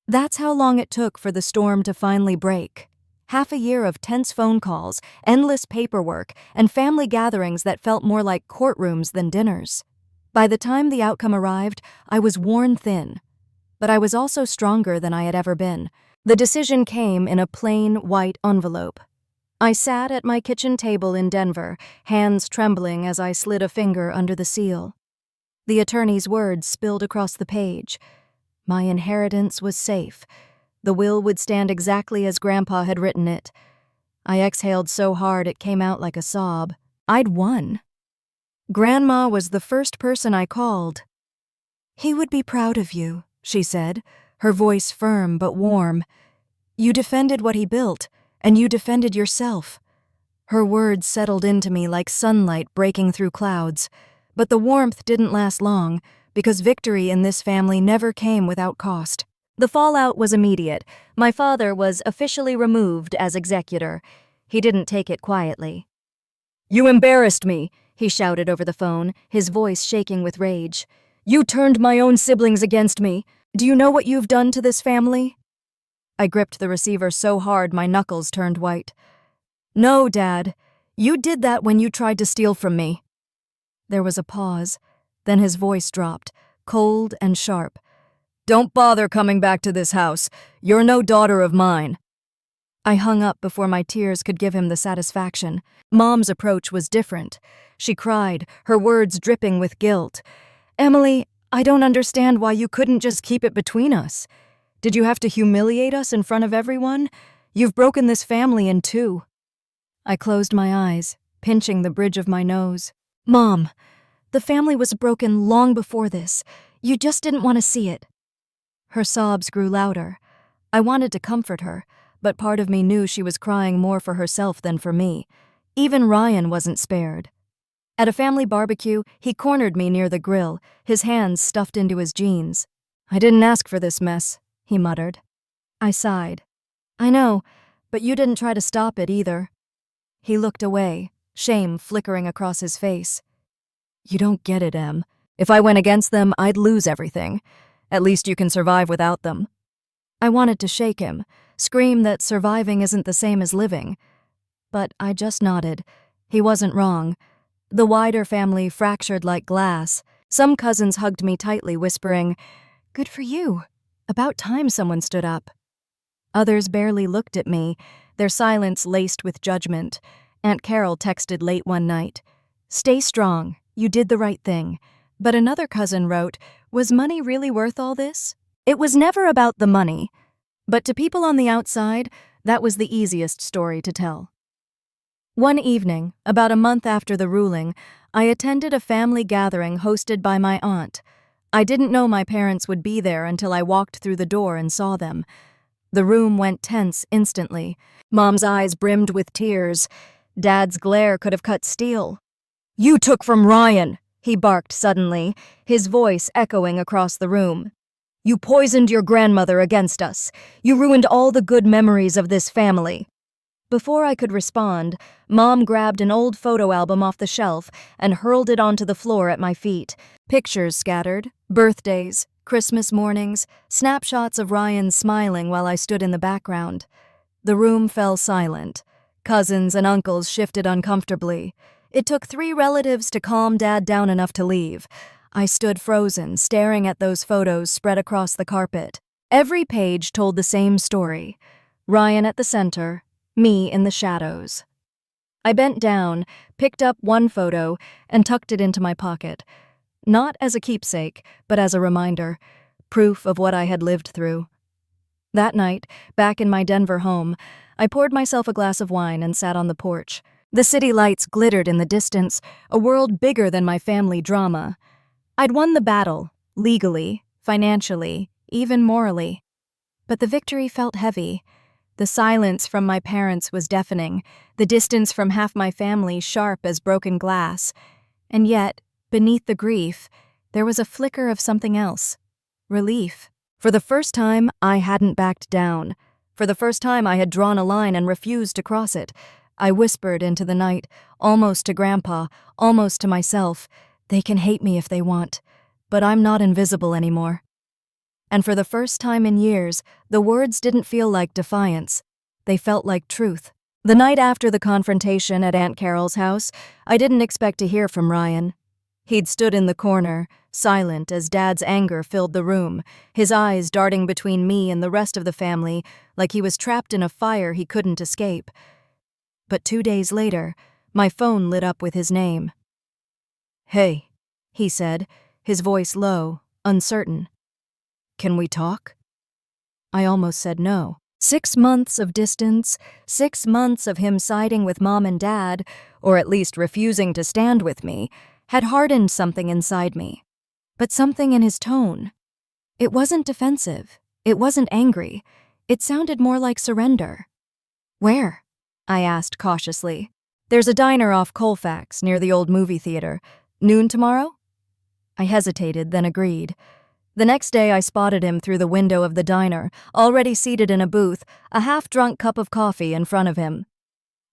That's how long it took for the storm to finally break. Half a year of tense phone calls, endless paperwork, and family gatherings that felt more like courtrooms than dinners. By the time the outcome arrived, I was worn thin. But I was also stronger than I had ever been. The decision came in a plain, white envelope. I sat at my kitchen table in Denver, hands trembling as I slid a finger under the seal. The attorney's words spilled across the page. My inheritance was safe. The will would stand exactly as Grandpa had written it. I exhaled so hard it came out like a sob. I'd won. Grandma was the first person I called. "He would be proud of you," she said, her voice firm but warm. "You defended what he built, and you defended yourself." Her words settled into me like sunlight breaking through clouds. But the warmth didn't last long, because victory in this family never came without cost. The fallout was immediate. My father was officially removed as executor. He didn't take it quietly. "You embarrassed me," he shouted over the phone, his voice shaking with rage. "You turned my own siblings against me. Do you know what you've done to this family?" I gripped the receiver so hard my knuckles turned white. "No, Dad. You did that when you tried to steal from me." There was a pause. Then his voice dropped, cold and sharp. "Don't bother coming back to this house. You're no daughter of mine." I hung up before my tears could give him the satisfaction. Mom's approach was different. She cried, her words dripping with guilt. "Emily, I don't understand why you couldn't just keep it between us. Did you have to humiliate us in front of everyone? You've broken this family in two." I closed my eyes, pinching the bridge of my nose. "Mom, the family was broken long before this. You just didn't want to see it." Her sobs grew louder. I wanted to comfort her, but part of me knew she was crying more for herself than for me. Even Ryan wasn't spared. At a family barbecue, he cornered me near the grill, his hands stuffed into his jeans. "I didn't ask for this mess," he muttered. I sighed. "I know, but you didn't try to stop it either." He looked away, shame flickering across his face. "You don't get it, Em. If I went against them, I'd lose everything. At least you can survive without them." I wanted to shake him, scream that surviving isn't the same as living. But I just nodded. He wasn't wrong. The wider family fractured like glass. Some cousins hugged me tightly, whispering, "Good for you. About time someone stood up." Others barely looked at me, their silence laced with judgment. Aunt Carol texted late one night, "Stay strong. You did the right thing." But another cousin wrote, "Was money really worth all this?" It was never about the money. But to people on the outside, that was the easiest story to tell. One evening, about a month after the ruling, I attended a family gathering hosted by my aunt. I didn't know my parents would be there until I walked through the door and saw them. The room went tense instantly. Mom's eyes brimmed with tears. Dad's glare could have cut steel. "You took from Ryan," he barked suddenly, his voice echoing across the room. "You poisoned your grandmother against us. You ruined all the good memories of this family." Before I could respond, Mom grabbed an old photo album off the shelf and hurled it onto the floor at my feet. Pictures scattered, birthdays, Christmas mornings, snapshots of Ryan smiling while I stood in the background. The room fell silent. Cousins and uncles shifted uncomfortably. It took 3 relatives to calm Dad down enough to leave. I stood frozen, staring at those photos spread across the carpet. Every page told the same story. Ryan at the center, me in the shadows. I bent down, picked up one photo, and tucked it into my pocket. Not as a keepsake, but as a reminder, proof of what I had lived through. That night, back in my Denver home, I poured myself a glass of wine and sat on the porch. The city lights glittered in the distance, a world bigger than my family drama. I'd won the battle, legally, financially, even morally. But the victory felt heavy. The silence from my parents was deafening, the distance from half my family sharp as broken glass. And yet, beneath the grief, there was a flicker of something else. Relief. For the first time, I hadn't backed down. For the first time, I had drawn a line and refused to cross it. I whispered into the night, almost to Grandpa, almost to myself, "They can hate me if they want, but I'm not invisible anymore." And for the first time in years, the words didn't feel like defiance. They felt like truth. The night after the confrontation at Aunt Carol's house, I didn't expect to hear from Ryan. He'd stood in the corner, silent as Dad's anger filled the room, his eyes darting between me and the rest of the family like he was trapped in a fire he couldn't escape. But 2 days later, my phone lit up with his name. "Hey," he said, his voice low, uncertain. "Can we talk?" I almost said no. 6 months of distance, 6 months of him siding with Mom and Dad, or at least refusing to stand with me, had hardened something inside me. But something in his tone. It wasn't defensive. It wasn't angry. It sounded more like surrender. "Where?" I asked cautiously. "There's a diner off Colfax, near the old movie theater. Noon tomorrow?" I hesitated, then agreed. The next day I spotted him through the window of the diner, already seated in a booth, a half-drunk cup of coffee in front of him.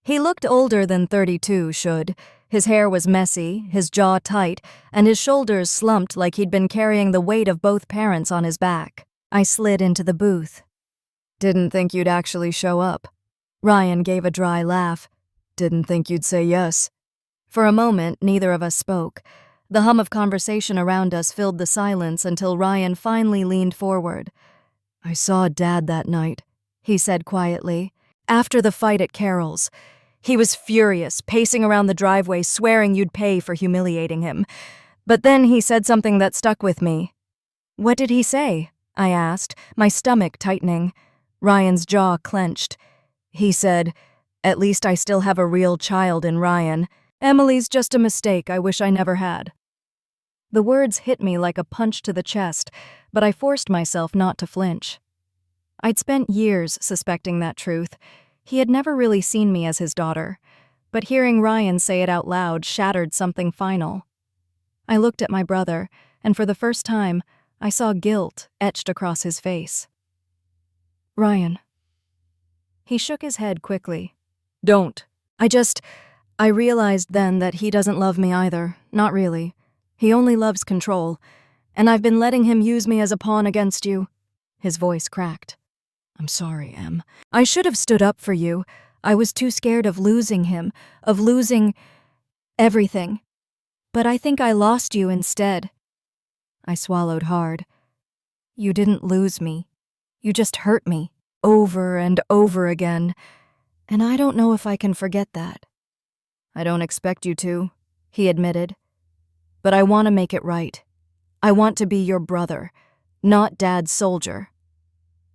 He looked older than 32 should. His hair was messy, his jaw tight, and his shoulders slumped like he'd been carrying the weight of both parents on his back. I slid into the booth. "Didn't think you'd actually show up." Ryan gave a dry laugh. "Didn't think you'd say yes." For a moment, neither of us spoke. The hum of conversation around us filled the silence until Ryan finally leaned forward. "I saw Dad that night," he said quietly. "After the fight at Carol's. He was furious, pacing around the driveway, swearing you'd pay for humiliating him. But then he said something that stuck with me." "What did he say?" I asked, my stomach tightening. Ryan's jaw clenched. He said, "At least I still have a real child in Ryan. Emily's just a mistake I wish I never had." The words hit me like a punch to the chest, but I forced myself not to flinch. I'd spent years suspecting that truth. He had never really seen me as his daughter, but hearing Ryan say it out loud shattered something final. I looked at my brother, and for the first time, I saw guilt etched across his face. "Ryan." He shook his head quickly. "Don't. I realized then that he doesn't love me either, not really. He only loves control, and I've been letting him use me as a pawn against you." His voice cracked. "I'm sorry, Em. I should have stood up for you. I was too scared of losing him, of losing everything. But I think I lost you instead." I swallowed hard. "You didn't lose me. You just hurt me, over and over again. And I don't know if I can forget that." "I don't expect you to," he admitted. "But I want to make it right. I want to be your brother, not Dad's soldier."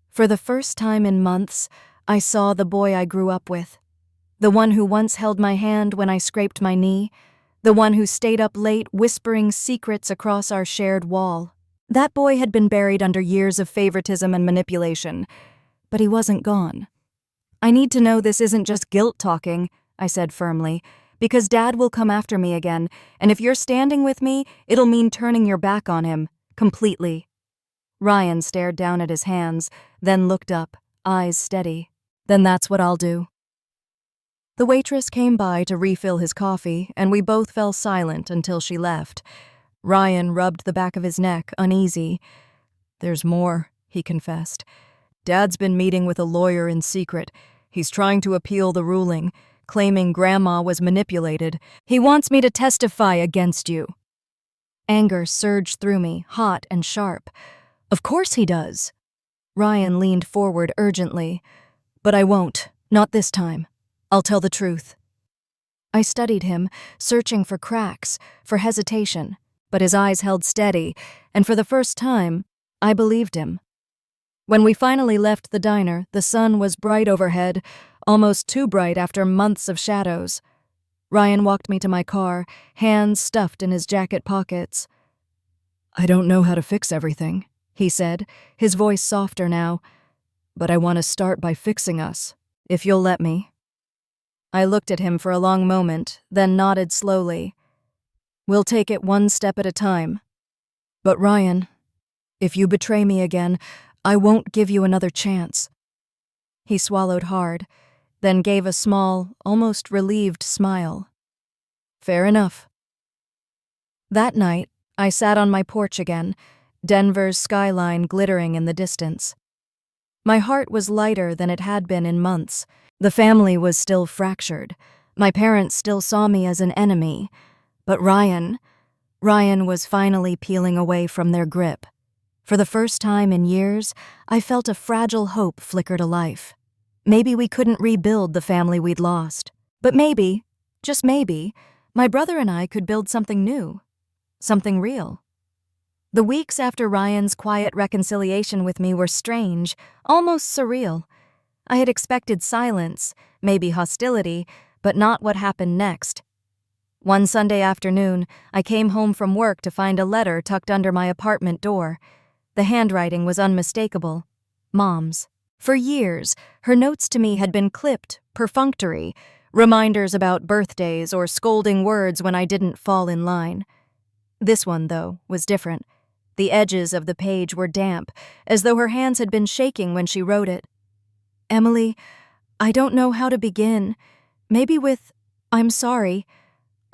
For the first time in months, I saw the boy I grew up with. The one who once held my hand when I scraped my knee. The one who stayed up late whispering secrets across our shared wall. That boy had been buried under years of favoritism and manipulation, but he wasn't gone. "I need to know this isn't just guilt talking," I said firmly, "because Dad will come after me again, and if you're standing with me, it'll mean turning your back on him, completely." Ryan stared down at his hands, then looked up, eyes steady. "Then that's what I'll do." The waitress came by to refill his coffee, and we both fell silent until she left. Ryan rubbed the back of his neck, uneasy. "There's more," he confessed. "Dad's been meeting with a lawyer in secret. He's trying to appeal the ruling, claiming Grandma was manipulated. He wants me to testify against you." Anger surged through me, hot and sharp. "Of course he does." Ryan leaned forward urgently. "But I won't, not this time. I'll tell the truth." I studied him, searching for cracks, for hesitation, but his eyes held steady, and for the first time, I believed him. When we finally left the diner, the sun was bright overhead, almost too bright after months of shadows. Ryan walked me to my car, hands stuffed in his jacket pockets. "I don't know how to fix everything," he said, his voice softer now, "but I want to start by fixing us, if you'll let me." I looked at him for a long moment, then nodded slowly. "We'll take it one step at a time. But Ryan, if you betray me again, I won't give you another chance." He swallowed hard, then gave a small, almost relieved smile. "Fair enough." That night, I sat on my porch again, Denver's skyline glittering in the distance. My heart was lighter than it had been in months. The family was still fractured. My parents still saw me as an enemy. But Ryan was finally peeling away from their grip. For the first time in years, I felt a fragile hope flicker to life. Maybe we couldn't rebuild the family we'd lost. But maybe, just maybe, my brother and I could build something new. Something real. The weeks after Ryan's quiet reconciliation with me were strange, almost surreal. I had expected silence, maybe hostility, but not what happened next. One Sunday afternoon, I came home from work to find a letter tucked under my apartment door. The handwriting was unmistakable. Mom's. For years, her notes to me had been clipped, perfunctory, reminders about birthdays or scolding words when I didn't fall in line. This one, though, was different. The edges of the page were damp, as though her hands had been shaking when she wrote it. "Emily, I don't know how to begin. Maybe with, 'I'm sorry.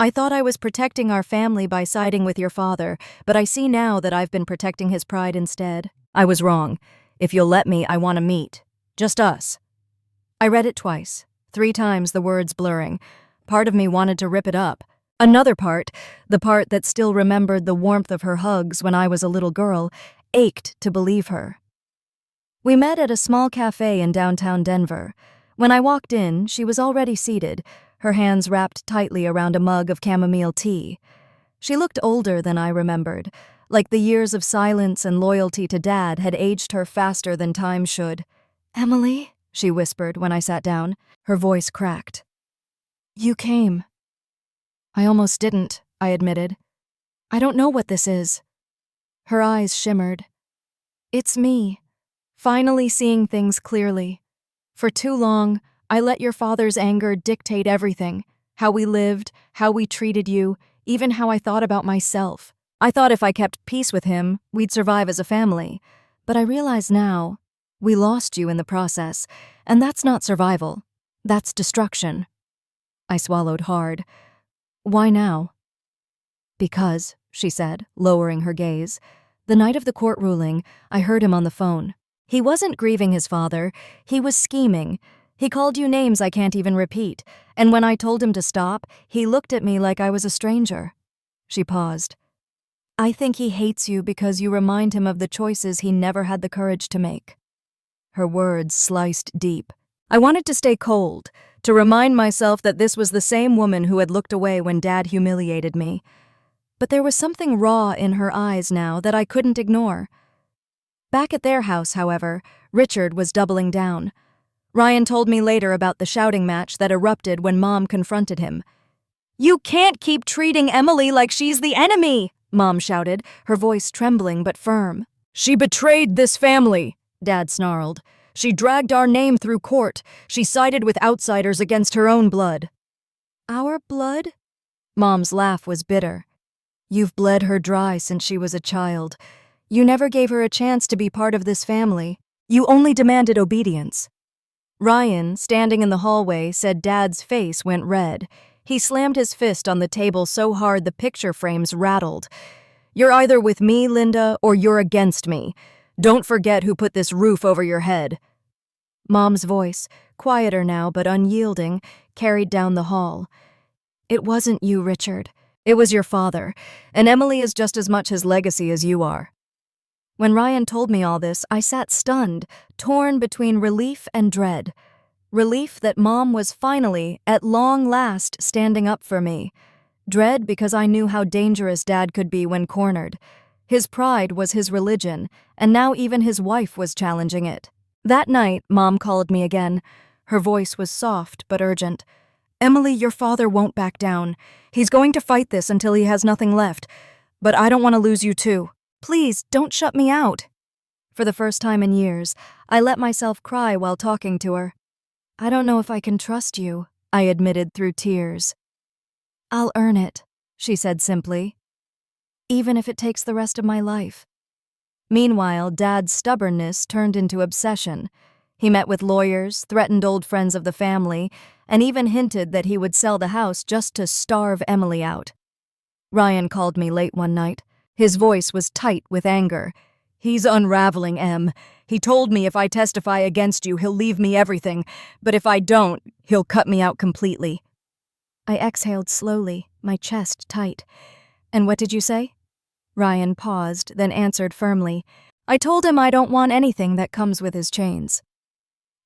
I thought I was protecting our family by siding with your father, but I see now that I've been protecting his pride instead. I was wrong. If you'll let me, I want to meet. Just us.'" I read it twice, 3 times the words blurring. Part of me wanted to rip it up. Another part, the part that still remembered the warmth of her hugs when I was a little girl, ached to believe her. We met at a small cafe in downtown Denver. When I walked in, she was already seated, her hands wrapped tightly around a mug of chamomile tea. She looked older than I remembered, like the years of silence and loyalty to Dad had aged her faster than time should. "Emily," she whispered when I sat down. Her voice cracked. "You came." "I almost didn't," I admitted. "I don't know what this is." Her eyes shimmered. "It's me, finally seeing things clearly. For too long, I let your father's anger dictate everything, how we lived, how we treated you, even how I thought about myself. I thought if I kept peace with him, we'd survive as a family. But I realize now, we lost you in the process, and that's not survival. That's destruction." I swallowed hard. "Why now?" "Because," she said, lowering her gaze, "the night of the court ruling, I heard him on the phone. He wasn't grieving his father, he was scheming. He called you names I can't even repeat, and when I told him to stop, he looked at me like I was a stranger." She paused. "I think he hates you because you remind him of the choices he never had the courage to make." Her words sliced deep. I wanted to stay cold, to remind myself that this was the same woman who had looked away when Dad humiliated me. But there was something raw in her eyes now that I couldn't ignore. Back at their house, however, Richard was doubling down. Ryan told me later about the shouting match that erupted when Mom confronted him. "You can't keep treating Emily like she's the enemy," Mom shouted, her voice trembling but firm. "She betrayed this family," Dad snarled. "She dragged our name through court. She sided with outsiders against her own blood." "Our blood?" Mom's laugh was bitter. "You've bled her dry since she was a child. You never gave her a chance to be part of this family. You only demanded obedience." Ryan, standing in the hallway, said Dad's face went red. He slammed his fist on the table so hard the picture frames rattled. "You're either with me, Linda, or you're against me. Don't forget who put this roof over your head." Mom's voice, quieter now but unyielding, carried down the hall. "It wasn't you, Richard. It was your father, and Emily is just as much his legacy as you are." When Ryan told me all this, I sat stunned, torn between relief and dread. Relief that Mom was finally, at long last, standing up for me. Dread because I knew how dangerous Dad could be when cornered. His pride was his religion, and now even his wife was challenging it. That night, Mom called me again. Her voice was soft but urgent. "Emily, your father won't back down. He's going to fight this until he has nothing left. But I don't want to lose you too. Please, don't shut me out." For the first time in years, I let myself cry while talking to her. "I don't know if I can trust you," I admitted through tears. "I'll earn it," she said simply. "Even if it takes the rest of my life." Meanwhile, Dad's stubbornness turned into obsession. He met with lawyers, threatened old friends of the family, and even hinted that he would sell the house just to starve Emily out. Ryan called me late one night. His voice was tight with anger. "He's unraveling, Em. He told me if I testify against you, he'll leave me everything, but if I don't, he'll cut me out completely." I exhaled slowly, my chest tight. "And what did you say?" Ryan paused, then answered firmly. "I told him I don't want anything that comes with his chains."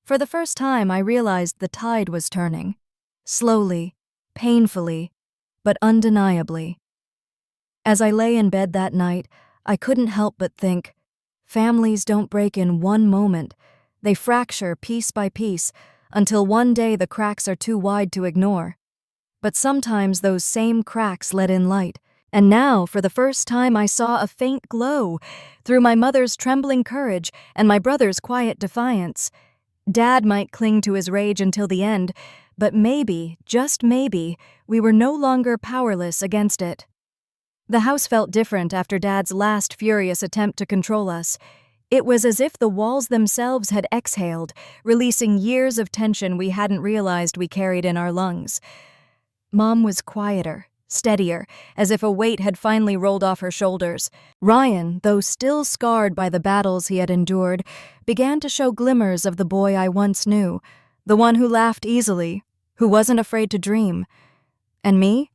For the first time, I realized the tide was turning. Slowly, painfully, but undeniably. As I lay in bed that night, I couldn't help but think, families don't break in one moment. They fracture piece by piece until one day the cracks are too wide to ignore. But sometimes those same cracks let in light, and now, for the first time, I saw a faint glow through my mother's trembling courage and my brother's quiet defiance. Dad might cling to his rage until the end, but maybe, just maybe, we were no longer powerless against it. The house felt different after Dad's last furious attempt to control us. It was as if the walls themselves had exhaled, releasing years of tension we hadn't realized we carried in our lungs. Mom was quieter, steadier, as if a weight had finally rolled off her shoulders. Ryan, though still scarred by the battles he had endured, began to show glimmers of the boy I once knew, the one who laughed easily, who wasn't afraid to dream. And me?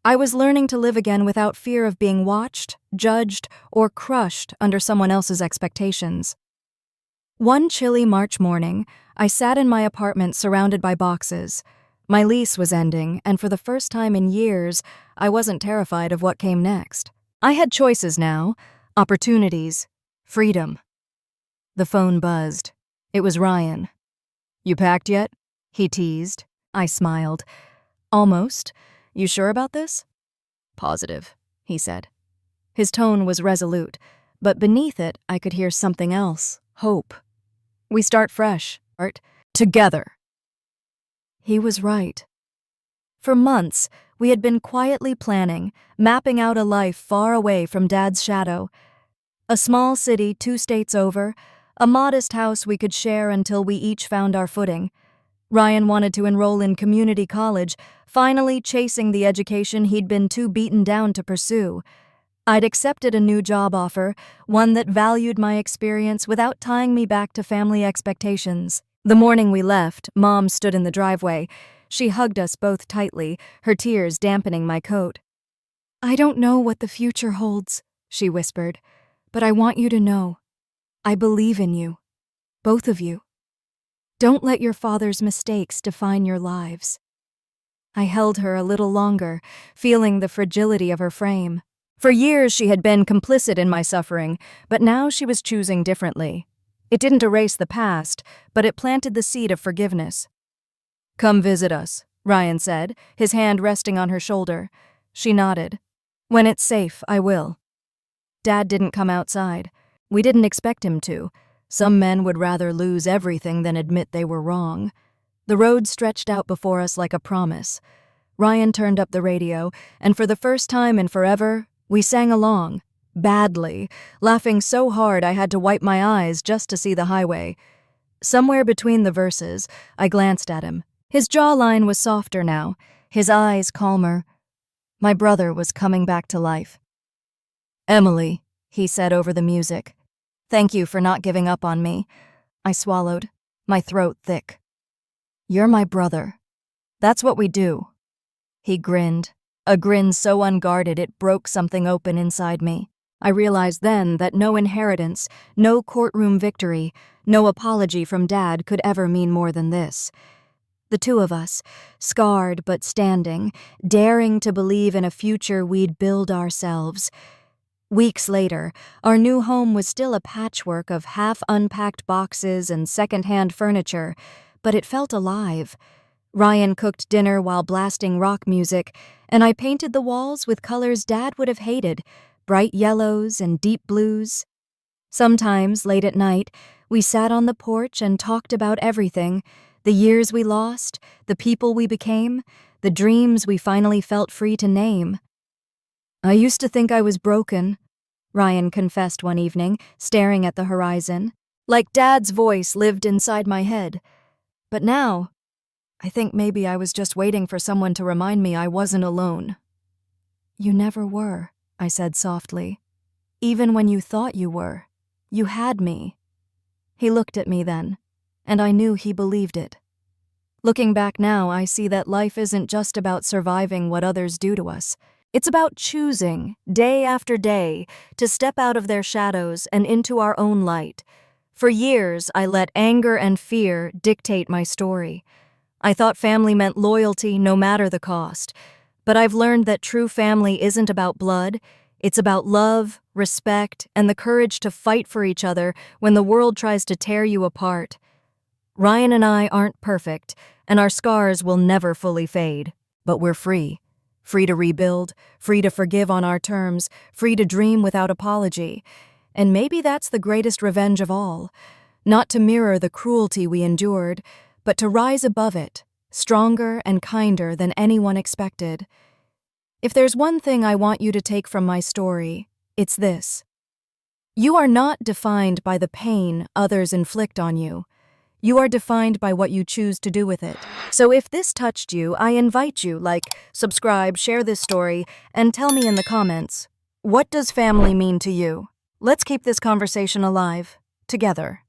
I was learning to live again without fear of being watched, judged, or crushed under someone else's expectations. One chilly March morning, I sat in my apartment surrounded by boxes. My lease was ending, and for the first time in years, I wasn't terrified of what came next. I had choices now, opportunities, freedom. The phone buzzed. It was Ryan. "You packed yet?" he teased. I smiled. "Almost. You sure about this?" "Positive," he said. His tone was resolute, but beneath it I could hear something else, hope. "We start fresh, Art. Together." He was right. For months, we had been quietly planning, mapping out a life far away from Dad's shadow. A small city 2 states over, a modest house we could share until we each found our footing. Ryan wanted to enroll in community college, finally chasing the education he'd been too beaten down to pursue. I'd accepted a new job offer, one that valued my experience without tying me back to family expectations. The morning we left, Mom stood in the driveway. She hugged us both tightly, her tears dampening my coat. "I don't know what the future holds," she whispered, "but I want you to know. I believe in you. Both of you. Don't let your father's mistakes define your lives." I held her a little longer, feeling the fragility of her frame. For years she had been complicit in my suffering, but now she was choosing differently. It didn't erase the past, but it planted the seed of forgiveness. "Come visit us," Ryan said, his hand resting on her shoulder. She nodded. "When it's safe, I will." Dad didn't come outside. We didn't expect him to. Some men would rather lose everything than admit they were wrong. The road stretched out before us like a promise. Ryan turned up the radio, and for the first time in forever, we sang along, badly, laughing so hard I had to wipe my eyes just to see the highway. Somewhere between the verses, I glanced at him. His jawline was softer now, his eyes calmer. My brother was coming back to life. "Emily," he said over the music. "Thank you for not giving up on me." I swallowed, my throat thick. "You're my brother. That's what we do." He grinned, a grin so unguarded it broke something open inside me. I realized then that no inheritance, no courtroom victory, no apology from Dad could ever mean more than this. The two of us, scarred but standing, daring to believe in a future we'd build ourselves. Weeks later, our new home was still a patchwork of half-unpacked boxes and second-hand furniture, but it felt alive. Ryan cooked dinner while blasting rock music, and I painted the walls with colors Dad would have hated, bright yellows and deep blues. Sometimes, late at night, we sat on the porch and talked about everything, the years we lost, the people we became, the dreams we finally felt free to name. "I used to think I was broken," Ryan confessed one evening, staring at the horizon. Like Dad's voice lived inside my head. "But now, I think maybe I was just waiting for someone to remind me I wasn't alone." "You never were," I said softly. "Even when you thought you were, you had me." He looked at me then, and I knew he believed it. Looking back now, I see that life isn't just about surviving what others do to us. It's about choosing, day after day, to step out of their shadows and into our own light. For years, I let anger and fear dictate my story. I thought family meant loyalty no matter the cost. But I've learned that true family isn't about blood. It's about love, respect, and the courage to fight for each other when the world tries to tear you apart. Ryan and I aren't perfect, and our scars will never fully fade. But we're free. Free to rebuild, free to forgive on our terms, free to dream without apology. And maybe that's the greatest revenge of all. Not to mirror the cruelty we endured, but to rise above it, stronger and kinder than anyone expected. If there's one thing I want you to take from my story, it's this. You are not defined by the pain others inflict on you. You are defined by what you choose to do with it. So if this touched you, I invite you, subscribe, share this story, and tell me in the comments, what does family mean to you? Let's keep this conversation alive, together.